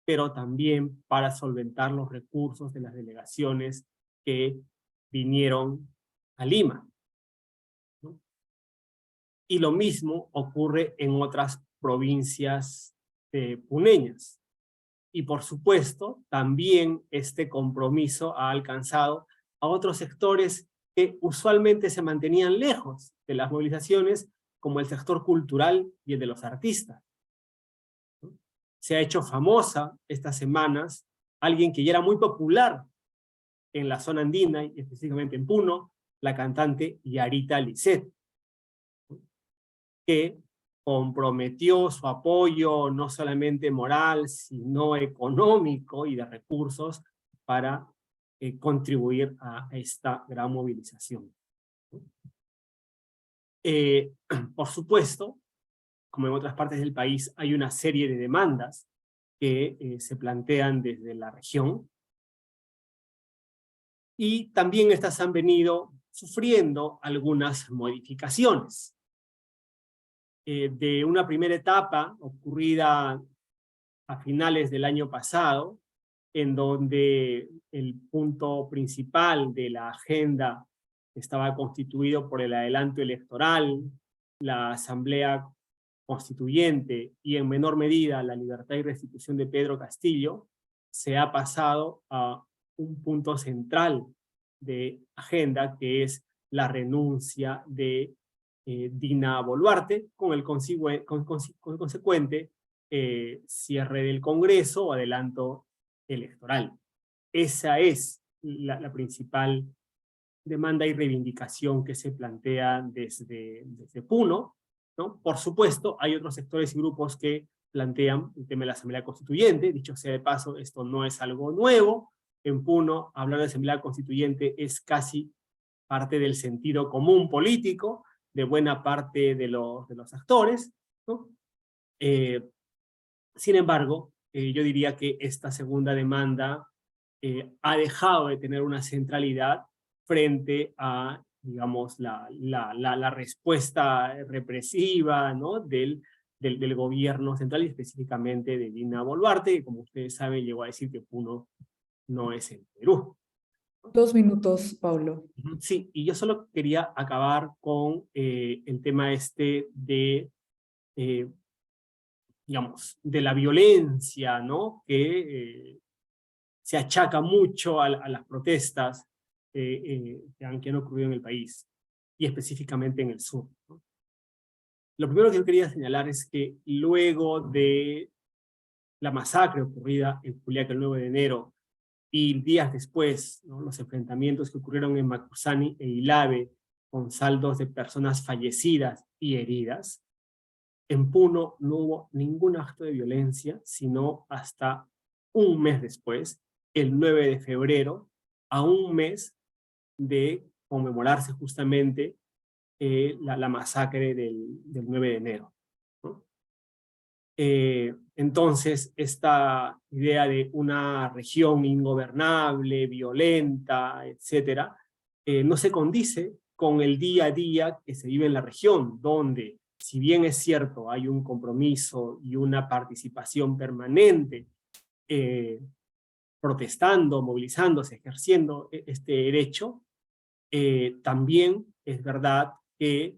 pero también para solventar los recursos de las delegaciones que vinieron a Lima, ¿no? Y lo mismo ocurre en otras provincias puneñas. Y por supuesto, también este compromiso ha alcanzado a otros sectores que usualmente se mantenían lejos de las movilizaciones, como el sector cultural y el de los artistas, ¿no? Se ha hecho famosa estas semanas alguien que ya era muy popular en la zona andina, y específicamente en Puno, la cantante Yarita Lisset, ¿no? Que comprometió su apoyo no solamente moral, sino económico y de recursos para contribuir a esta gran movilización. Por supuesto, como en otras partes del país, hay una serie de demandas que se plantean desde la región, y también estas han venido sufriendo algunas modificaciones. De una primera etapa ocurrida a finales del año pasado, en donde el punto principal de la agenda estaba constituido por el adelanto electoral, la Asamblea Constituyente y en menor medida la libertad y restitución de Pedro Castillo, se ha pasado a un punto central de agenda, que es la renuncia de Dina Boluarte, con el consecuente cierre del Congreso o adelanto electoral. Esa es la principal demanda y reivindicación que se plantea desde Puno, ¿no? Por supuesto, hay otros sectores y grupos que plantean el tema de la Asamblea Constituyente. Dicho sea de paso, esto no es algo nuevo. En Puno, hablar de Asamblea Constituyente es casi parte del sentido común político de buena parte de los actores, ¿no? Sin embargo, yo diría que esta segunda demanda ha dejado de tener una centralidad frente a, digamos, la respuesta represiva, ¿no? del gobierno central y específicamente de Dina Boluarte, que como ustedes saben llegó a decir que Puno no es el Perú. 2 minutos, Paulo. Sí, y yo solo quería acabar con el tema de, digamos, de la violencia, ¿no? Que se achaca mucho a las protestas que han ocurrido en el país, y específicamente en el sur, ¿no? Lo primero que yo quería señalar es que luego de la masacre ocurrida en Juliaca el 9 de enero, y días después, ¿no? Los enfrentamientos que ocurrieron en Macusani e Ilave, con saldos de personas fallecidas y heridas, en Puno no hubo ningún acto de violencia, sino hasta un mes después, el 9 de febrero, a un mes de conmemorarse justamente la masacre del 9 de enero, ¿no? Entonces, esta idea de una región ingobernable, violenta, etcétera, no se condice con el día a día que se vive en la región, donde, si bien es cierto, hay un compromiso y una participación permanente, protestando, movilizándose, ejerciendo este derecho, también es verdad que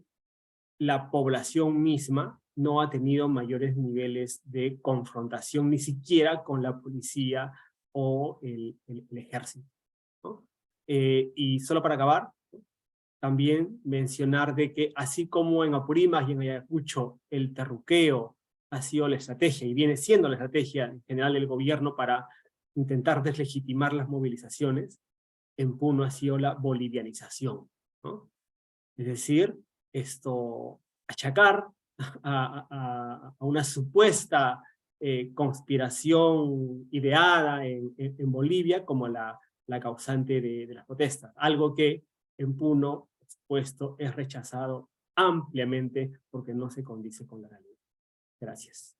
la población misma no ha tenido mayores niveles de confrontación, ni siquiera con la policía o el ejército, ¿no? Y solo para acabar, también mencionar de que así como en Apurímac y en Ayacucho el terruqueo ha sido la estrategia, y viene siendo la estrategia en general del gobierno para intentar deslegitimar las movilizaciones, en Puno ha sido la bolivianización, ¿no? Es decir, achacar a una supuesta conspiración ideada en Bolivia como la causante de las protestas, algo que en Puno, por supuesto, es rechazado ampliamente porque no se condice con la realidad. Gracias.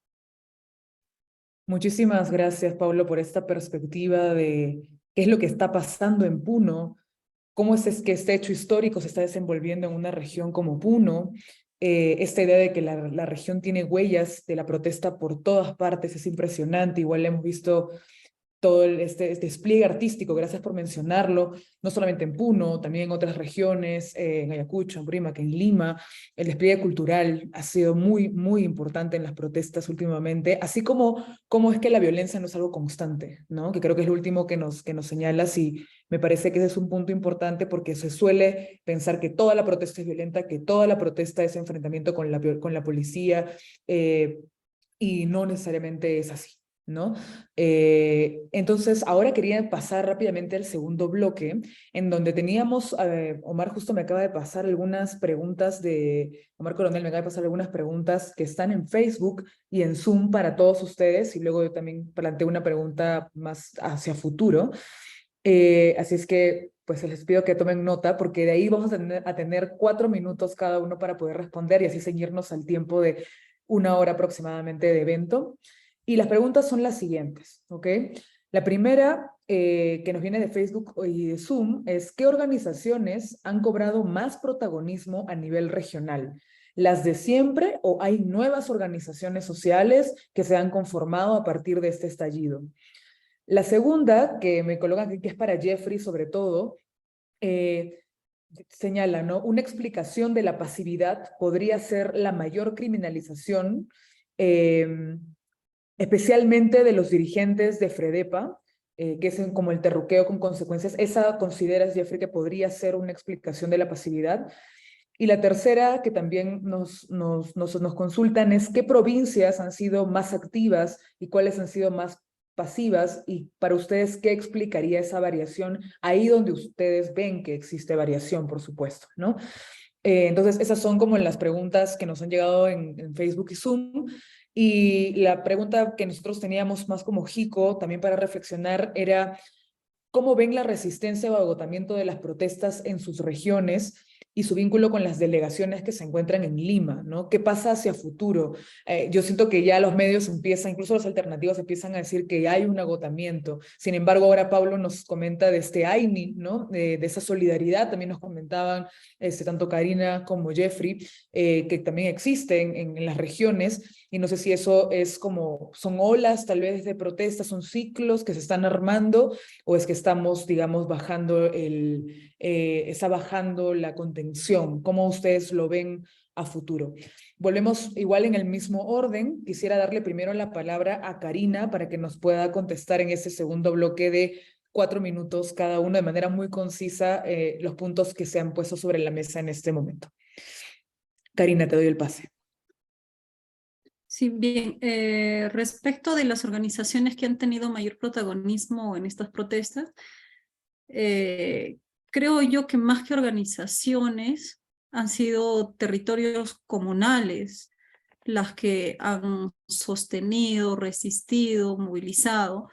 Muchísimas gracias, Paulo, por esta perspectiva de qué es lo que está pasando en Puno, cómo es que este hecho histórico se está desenvolviendo en una región como Puno. Esta idea de que la región tiene huellas de la protesta por todas partes es impresionante. Igual hemos visto todo este despliegue artístico, gracias por mencionarlo, no solamente en Puno, también en otras regiones, en Ayacucho, en Apurímac, en Lima. El despliegue cultural ha sido muy, muy importante en las protestas últimamente, así como es que la violencia no es algo constante, ¿no? Que creo que es lo último que nos señalas, y me parece que ese es un punto importante porque se suele pensar que toda la protesta es violenta, que toda la protesta es enfrentamiento con la policía, y no necesariamente es así, ¿no? Entonces, ahora quería pasar rápidamente al segundo bloque, en donde teníamos, Omar justo me acaba de pasar algunas preguntas Omar Coronel me acaba de pasar algunas preguntas que están en Facebook y en Zoom para todos ustedes, y luego yo también planteé una pregunta más hacia futuro. Así es que, pues les pido que tomen nota, porque de ahí vamos a tener 4 minutos cada uno para poder responder y así seguirnos al tiempo de 1 hora aproximadamente de evento. Y las preguntas son las siguientes, ¿ok? La primera, que nos viene de Facebook y de Zoom, es ¿qué organizaciones han cobrado más protagonismo a nivel regional? ¿Las de siempre o hay nuevas organizaciones sociales que se han conformado a partir de este estallido? La segunda, que me colocan aquí, que es para Jeffrey sobre todo, señala, ¿no? Una explicación de la pasividad podría ser la mayor criminalización, especialmente de los dirigentes de FREDEPA, que es como el terruqueo con consecuencias. ¿Esa consideras, Jeffrey, que podría ser una explicación de la pasividad? Y la tercera, que también nos consultan, es qué provincias han sido más activas y cuáles han sido más pasivas, y para ustedes, ¿qué explicaría esa variación ahí donde ustedes ven que existe variación, por supuesto, ¿no? Entonces, esas son como las preguntas que nos han llegado en Facebook y Zoom. Y la pregunta que nosotros teníamos más como Jico, también para reflexionar, era ¿cómo ven la resistencia o agotamiento de las protestas en sus regiones y su vínculo con las delegaciones que se encuentran en Lima, ¿no? ¿Qué pasa hacia futuro? Yo siento que ya los medios empiezan, incluso las alternativas empiezan a decir que hay un agotamiento. Sin embargo, ahora Pablo nos comenta de este AINI, ¿no? De esa solidaridad. También nos comentaban tanto Karina como Jeffrey, que también existen en las regiones. Y no sé si eso es como, son olas tal vez de protestas, son ciclos que se están armando, o es que estamos, digamos, bajando está bajando la contención. ¿Cómo ustedes lo ven a futuro? Volvemos igual en el mismo orden. Quisiera darle primero la palabra a Karina para que nos pueda contestar en ese segundo bloque de 4 minutos cada uno, de manera muy concisa, los puntos que se han puesto sobre la mesa en este momento. Karina, te doy el pase. Sí, bien. Respecto de las organizaciones que han tenido mayor protagonismo en estas protestas, creo yo que más que organizaciones han sido territorios comunales las que han sostenido, resistido, movilizado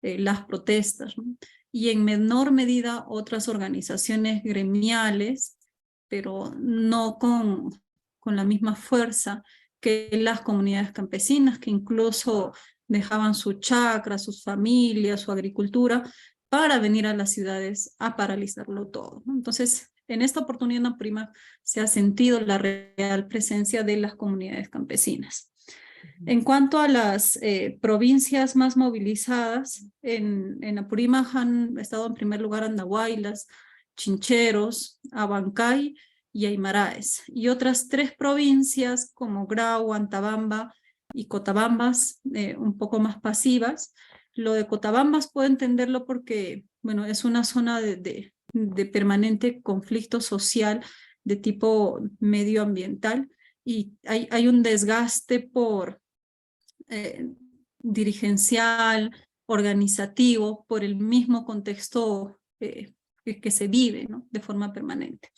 las protestas, ¿no? Y en menor medida otras organizaciones gremiales, pero no con la misma fuerza que las comunidades campesinas, que incluso dejaban su chacra, sus familias, su agricultura, para venir a las ciudades a paralizarlo todo, ¿no? Entonces, en esta oportunidad en Apurímac se ha sentido la real presencia de las comunidades campesinas. En cuanto a las provincias más movilizadas, en Apurímac han estado en primer lugar Andahuaylas, Chincheros, Abancay y Aymaraes. Y otras 3 provincias como Grau, Antabamba y Cotabambas, un poco más pasivas. Lo de Cotabambas puedo entenderlo porque, bueno, es una zona de permanente conflicto social de tipo medioambiental, y hay un desgaste dirigencial, organizativo, por el mismo contexto que se vive, ¿no? De forma permanente.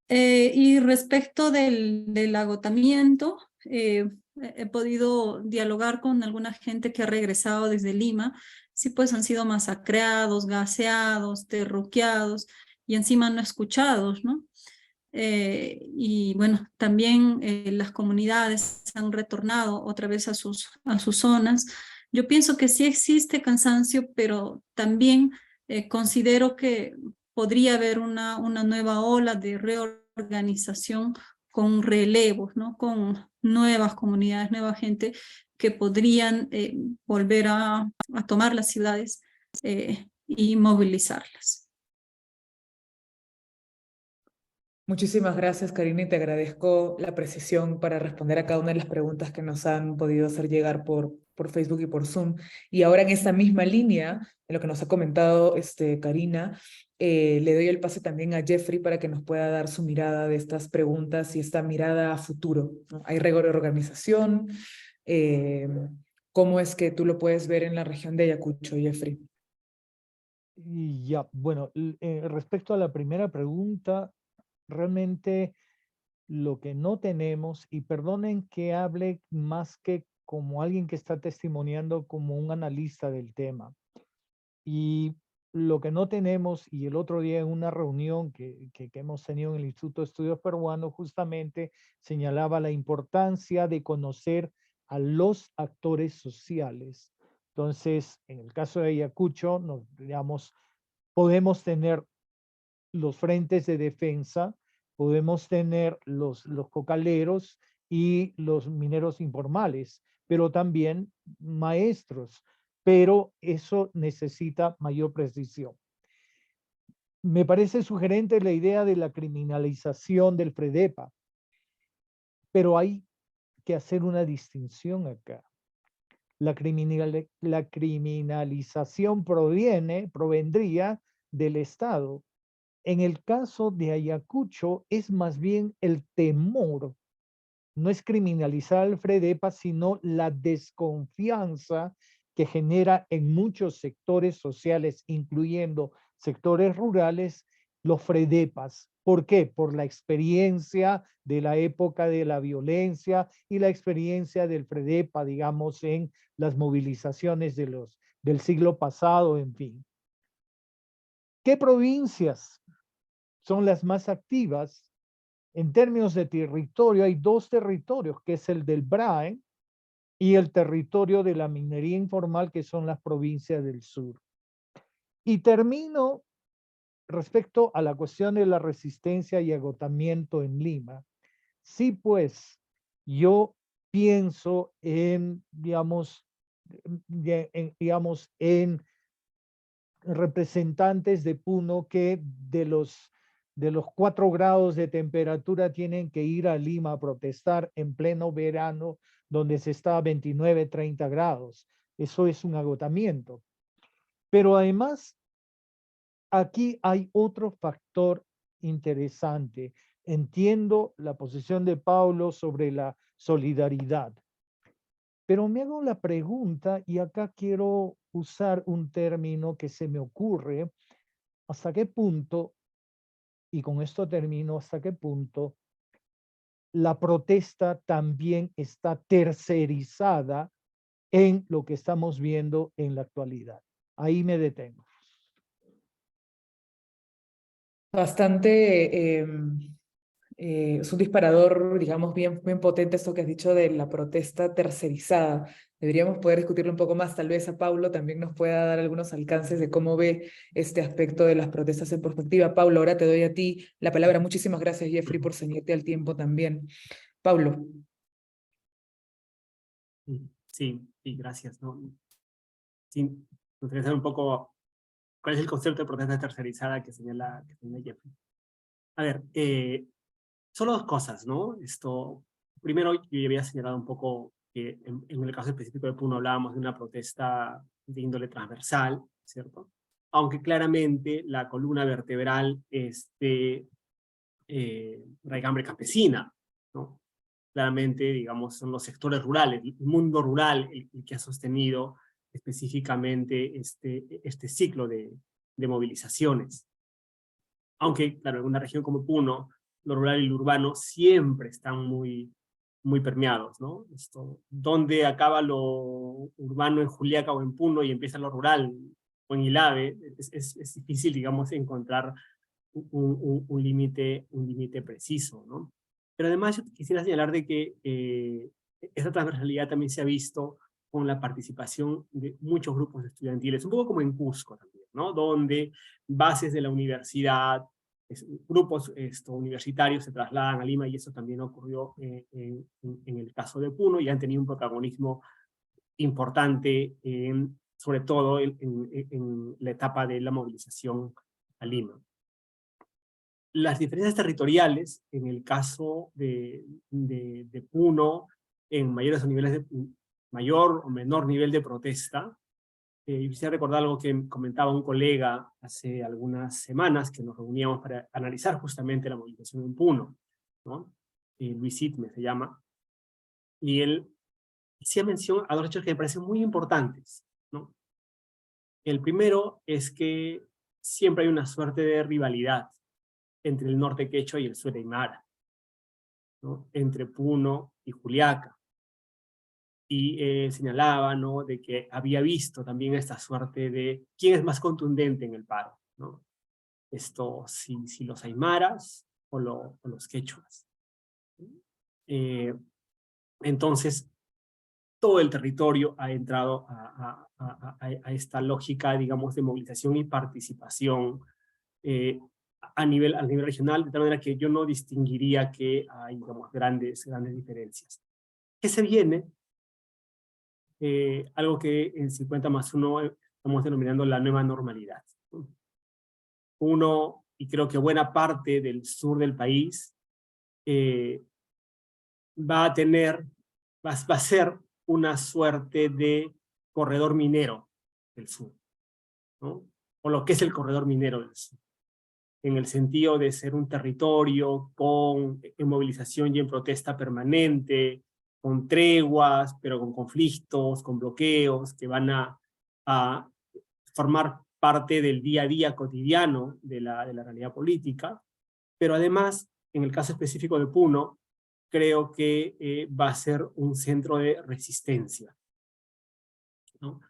Y respecto del agotamiento, he podido dialogar con alguna gente que ha regresado desde Lima. Sí, pues han sido masacrados, gaseados, terruqueados y encima no escuchados, ¿no? Y bueno, también las comunidades han retornado otra vez a sus zonas. Yo pienso que sí existe cansancio, pero también considero que podría haber una nueva ola de reorganización con relevos, ¿no? Con nuevas comunidades, nueva gente que podrían volver a tomar las ciudades y movilizarlas. Muchísimas gracias, Karina, y te agradezco la precisión para responder a cada una de las preguntas que nos han podido hacer llegar por Facebook y por Zoom. Y ahora en esta misma línea, en lo que nos ha comentado Karina, le doy el pase también a Jeffrey para que nos pueda dar su mirada de estas preguntas y esta mirada a futuro, ¿no? ¿Hay reorganización? ¿Cómo es que tú lo puedes ver en la región de Ayacucho, Jeffrey? Y ya, bueno, respecto a la primera pregunta, realmente lo que no tenemos, y perdonen que hable más que como alguien que está testimoniando como un analista del tema, y lo que no tenemos, y el otro día en una reunión que hemos tenido en el Instituto de Estudios Peruanos, justamente señalaba la importancia de conocer a los actores sociales. Entonces, en el caso de Ayacucho, digamos, podemos tener los frentes de defensa, podemos tener los cocaleros y los mineros informales, pero también maestros, pero eso necesita mayor precisión. me parece sugerente la idea de la criminalización del FREDEPA, pero hay que hacer una distinción acá. La criminalización provendría del Estado. En el caso de Ayacucho es más bien el temor. No es criminalizar al FREDEPA, sino la desconfianza que genera en muchos sectores sociales, incluyendo sectores rurales, los FREDEPAs. ¿Por qué? Por la experiencia de la época de la violencia y la experiencia del FREDEPA, digamos, en las movilizaciones del siglo pasado, en fin. ¿Qué provincias son las más activas? En términos de territorio, hay dos territorios, que es el del BRAE y el territorio de la minería informal, que son las provincias del sur. Y termino respecto a la cuestión de la resistencia y agotamiento en Lima. Sí, pues, yo pienso en, digamos, en representantes de Puno que de los 4 grados de temperatura tienen que ir a Lima a protestar en pleno verano, donde se está a 29, 30 grados. Eso es un agotamiento. Pero además, aquí hay otro factor interesante. Entiendo la posición de Paulo sobre la solidaridad, pero me hago la pregunta, y acá quiero usar un término que se me ocurre, ¿hasta qué punto, y con esto termino, hasta qué punto la protesta también está tercerizada en lo que estamos viendo en la actualidad? Ahí me detengo. Bastante, es un disparador, digamos, bien potente esto que has dicho de la protesta tercerizada. Deberíamos poder discutirlo un poco más. Tal vez a Paulo también nos pueda dar algunos alcances de cómo ve este aspecto de las protestas en perspectiva. Paulo, ahora te doy a ti la palabra. Muchísimas gracias, Jeffrey, por ceñirte al tiempo también. Paulo. Sí, gracias, ¿no? Sí, me gustaría saber un poco cuál es el concepto de protesta tercerizada que señala Jeffrey. A ver, solo dos cosas, ¿no? Primero, yo ya había señalado un poco que en el caso específico de Puno hablábamos de una protesta de índole transversal, ¿cierto? Aunque claramente la columna vertebral es de raigambre campesina, ¿no? Claramente, digamos, son los sectores rurales, el mundo rural el que ha sostenido específicamente este ciclo de movilizaciones. Aunque, claro, en una región como Puno, lo rural y lo urbano siempre están muy permeados, ¿no? ¿Dónde acaba lo urbano en Juliaca o en Puno y empieza lo rural o en Ilave? Es difícil, digamos, encontrar un límite preciso, ¿no? Pero además yo quisiera señalar de que esa transversalidad también se ha visto con la participación de muchos grupos estudiantiles, un poco como en Cusco también, ¿no? Donde bases de la universidad, grupos universitarios se trasladan a Lima, y eso también ocurrió en el caso de Puno, y han tenido un protagonismo importante, sobre todo en la etapa de la movilización a Lima. Las diferencias territoriales, en el caso de Puno, en mayor o menor nivel de protesta. Quisiera recordar algo que comentaba un colega hace algunas semanas, que nos reuníamos para analizar justamente la movilización en Puno, ¿no? Luis Itme se llama, y él hacía mención a dos hechos que me parecen muy importantes, ¿no? El primero es que siempre hay una suerte de rivalidad entre el norte quechua y el sur aymara, ¿no? Entre Puno y Juliaca. Y señalaba, ¿no?, de que había visto también esta suerte de quién es más contundente en el paro, ¿no? Si los aymaras o los quechuas. Entonces, todo el territorio ha entrado a esta lógica, digamos, de movilización y participación a nivel regional, de tal manera que yo no distinguiría que hay, digamos, grandes diferencias. ¿Qué se viene? Algo que en 50+1 estamos denominando la nueva normalidad. Puno, y creo que buena parte del sur del país, va a ser una suerte de corredor minero del sur, ¿no? O lo que es el corredor minero del sur, en el sentido de ser un territorio en movilización y en protesta permanente, con treguas, pero con conflictos, con bloqueos, que van a formar parte del día a día cotidiano de la realidad política. Pero además, en el caso específico de Puno, creo que va a ser un centro de resistencia, ¿no?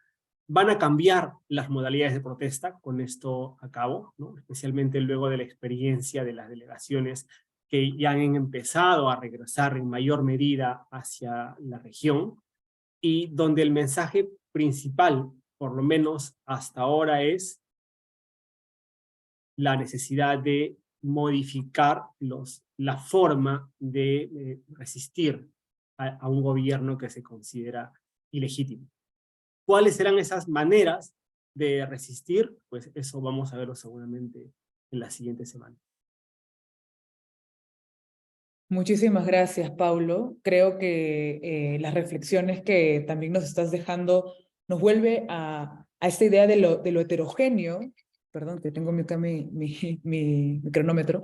Van a cambiar las modalidades de protesta, con esto a cabo, ¿no? Especialmente luego de la experiencia de las delegaciones que ya han empezado a regresar en mayor medida hacia la región, y donde el mensaje principal, por lo menos hasta ahora, es la necesidad de modificar la forma de resistir a un gobierno que se considera ilegítimo. ¿Cuáles serán esas maneras de resistir? Pues eso vamos a verlo seguramente en la siguiente semana. Muchísimas gracias, Paulo. Creo que las reflexiones que también nos estás dejando nos vuelve a esta idea de lo heterogéneo, perdón, que tengo acá mi cronómetro,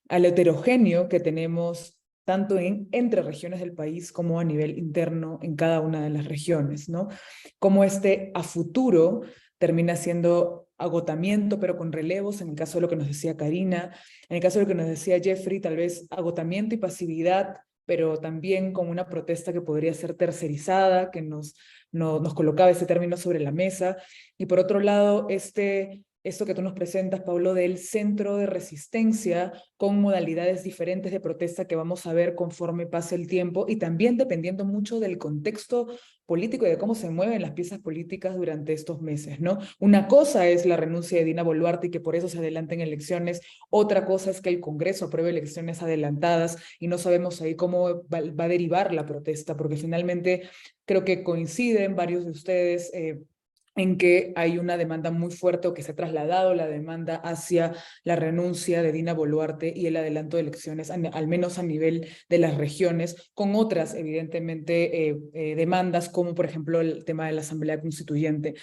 a lo heterogéneo que tenemos tanto entre regiones del país como a nivel interno en cada una de las regiones, ¿no? Como a futuro termina siendo agotamiento, pero con relevos, en el caso de lo que nos decía Karina, en el caso de lo que nos decía Jeffrey, tal vez agotamiento y pasividad, pero también con una protesta que podría ser tercerizada, que nos colocaba ese término sobre la mesa. Y por otro lado, esto que tú nos presentas, Pablo, del centro de resistencia con modalidades diferentes de protesta que vamos a ver conforme pase el tiempo, y también dependiendo mucho del contexto político y de cómo se mueven las piezas políticas durante estos meses, ¿no? Una cosa es la renuncia de Dina Boluarte y que por eso se adelanten elecciones, otra cosa es que el Congreso apruebe elecciones adelantadas y no sabemos ahí cómo va a derivar la protesta, porque finalmente creo que coinciden varios de ustedes en que hay una demanda muy fuerte, o que se ha trasladado la demanda hacia la renuncia de Dina Boluarte y el adelanto de elecciones, al menos a nivel de las regiones, con otras, evidentemente, demandas, como por ejemplo el tema de la Asamblea Constituyente.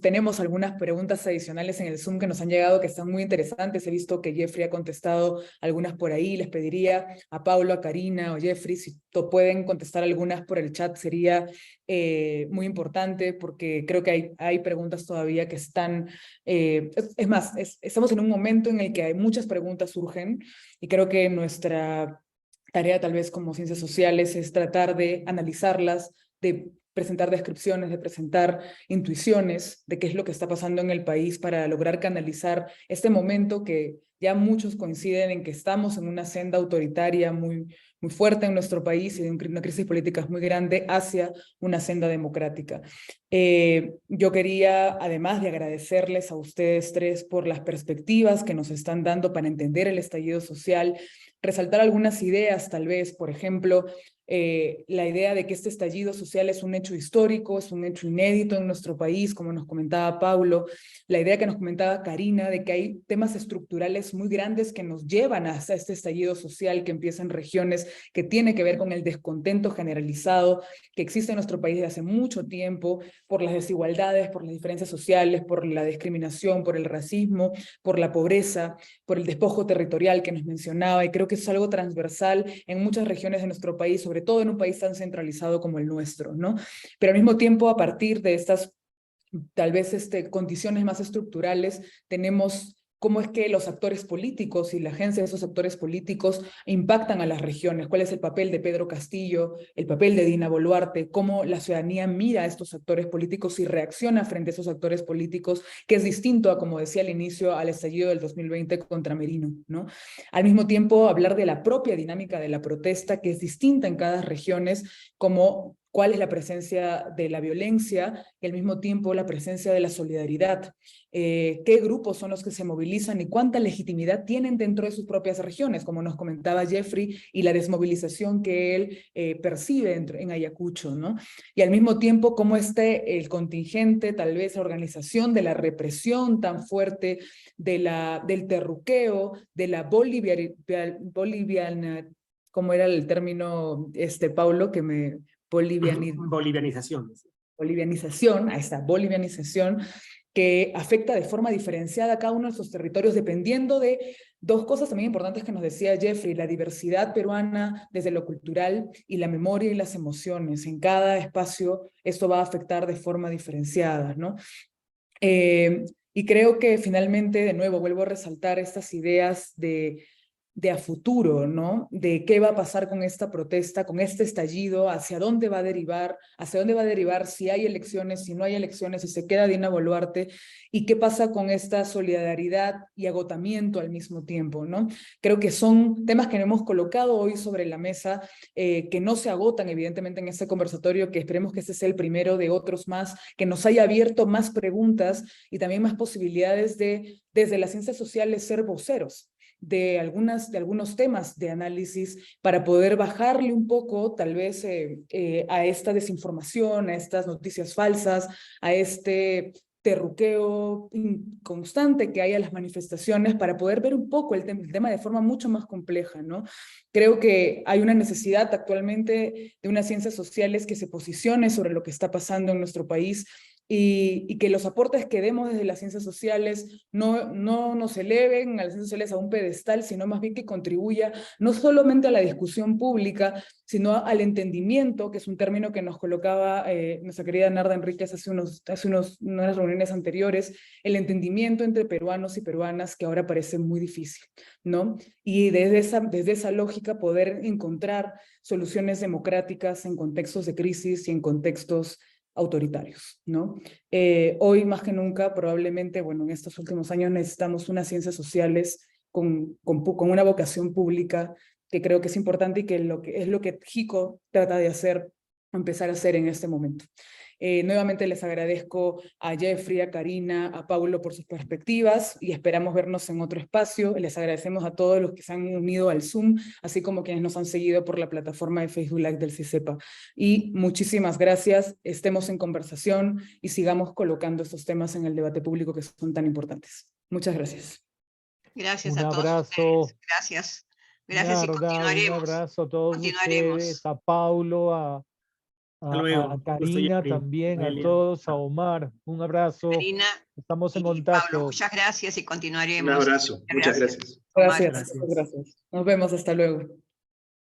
Tenemos algunas preguntas adicionales en el Zoom que nos han llegado, que están muy interesantes. He visto que Jeffrey ha contestado algunas por ahí. Les pediría a Paulo, a Karina o Jeffrey, si pueden contestar algunas por el chat, sería muy importante, porque creo que hay preguntas todavía que están, es más, estamos en un momento en el que hay muchas preguntas surgen, y creo que nuestra tarea tal vez como ciencias sociales es tratar de analizarlas, de presentar descripciones, de presentar intuiciones de qué es lo que está pasando en el país, para lograr canalizar este momento que ya muchos coinciden en que estamos en una senda autoritaria muy fuerte en nuestro país, y de una crisis política muy grande, hacia una senda democrática. Yo quería, además de agradecerles a ustedes tres por las perspectivas que nos están dando para entender el estallido social, resaltar algunas ideas, tal vez, por ejemplo, la idea de que este estallido social es un hecho histórico, es un hecho inédito en nuestro país, como nos comentaba Paulo, la idea que nos comentaba Karina de que hay temas estructurales muy grandes que nos llevan hasta este estallido social que empieza en regiones, que tiene que ver con el descontento generalizado que existe en nuestro país desde hace mucho tiempo, por las desigualdades, por las diferencias sociales, por la discriminación, por el racismo, por la pobreza, por el despojo territorial que nos mencionaba, y creo que es algo transversal en muchas regiones de nuestro país, sobre todo en un país tan centralizado como el nuestro, ¿no? Pero al mismo tiempo, a partir de estas, tal vez, condiciones más estructurales, tenemos cómo es que los actores políticos y la agencia de esos actores políticos impactan a las regiones, cuál es el papel de Pedro Castillo, el papel de Dina Boluarte, cómo la ciudadanía mira a estos actores políticos y reacciona frente a esos actores políticos, que es distinto a, como decía al inicio, al estallido del 2020 contra Merino, ¿no? Al mismo tiempo, hablar de la propia dinámica de la protesta, que es distinta en cada región, como cuál es la presencia de la violencia y al mismo tiempo la presencia de la solidaridad. Qué grupos son los que se movilizan y cuánta legitimidad tienen dentro de sus propias regiones, como nos comentaba Jeffrey, y la desmovilización que él percibe en Ayacucho, ¿no? Y al mismo tiempo cómo el contingente, tal vez la organización de la represión tan fuerte, del terruqueo, de la boliviana, ¿cómo era el término, Paulo, que me... Bolivianización. Bolivianización, a esta bolivianización, que afecta de forma diferenciada a cada uno de esos territorios, dependiendo de dos cosas también importantes que nos decía Jeffrey: la diversidad peruana desde lo cultural y la memoria y las emociones. En cada espacio esto va a afectar de forma diferenciada, ¿no? Y creo que finalmente, de nuevo, vuelvo a resaltar estas ideas de a futuro, ¿no? De qué va a pasar con esta protesta, con este estallido, hacia dónde va a derivar, si hay elecciones, si no hay elecciones, si se queda Dina Boluarte, y qué pasa con esta solidaridad y agotamiento al mismo tiempo, ¿no? Creo que son temas que hemos colocado hoy sobre la mesa, que no se agotan evidentemente en este conversatorio, que esperemos que este sea el primero de otros más, que nos haya abierto más preguntas y también más posibilidades de, desde las ciencias sociales, ser voceros de algunos temas de análisis para poder bajarle un poco tal vez a esta desinformación, a estas noticias falsas, a este terruqueo constante que hay a las manifestaciones, para poder ver un poco el tema de forma mucho más compleja, ¿no? Creo que hay una necesidad actualmente de unas ciencias sociales que se posicione sobre lo que está pasando en nuestro país, y que los aportes que demos desde las ciencias sociales no nos eleven a las ciencias sociales a un pedestal, sino más bien que contribuya no solamente a la discusión pública, sino al entendimiento, que es un término que nos colocaba nuestra querida Narda Enríquez hace unas reuniones anteriores, el entendimiento entre peruanos y peruanas, que ahora parece muy difícil, ¿no? Y desde esa lógica poder encontrar soluciones democráticas en contextos de crisis y en contextos autoritarios, ¿no? Hoy más que nunca, probablemente, bueno, en estos últimos años necesitamos unas ciencias sociales con una vocación pública, que creo que es importante y que es lo que JICO trata de empezar a hacer en este momento. Nuevamente les agradezco a Jeffrey, a Karina, a Paulo por sus perspectivas y esperamos vernos en otro espacio. Les agradecemos a todos los que se han unido al Zoom, así como quienes nos han seguido por la plataforma de Facebook Live del CICEPA. Y muchísimas gracias, estemos en conversación y sigamos colocando estos temas en el debate público que son tan importantes. Muchas gracias. Gracias Un a todos abrazo. ustedes. Gracias. Gracias y Narda, continuaremos. un abrazo a todos ustedes, a Paulo, a luego. Karina también, a todos, a Omar. Un abrazo. Karina Estamos en y contacto. Pablo, muchas gracias y continuaremos. Un abrazo. Muchas gracias. Gracias. Nos vemos, hasta luego.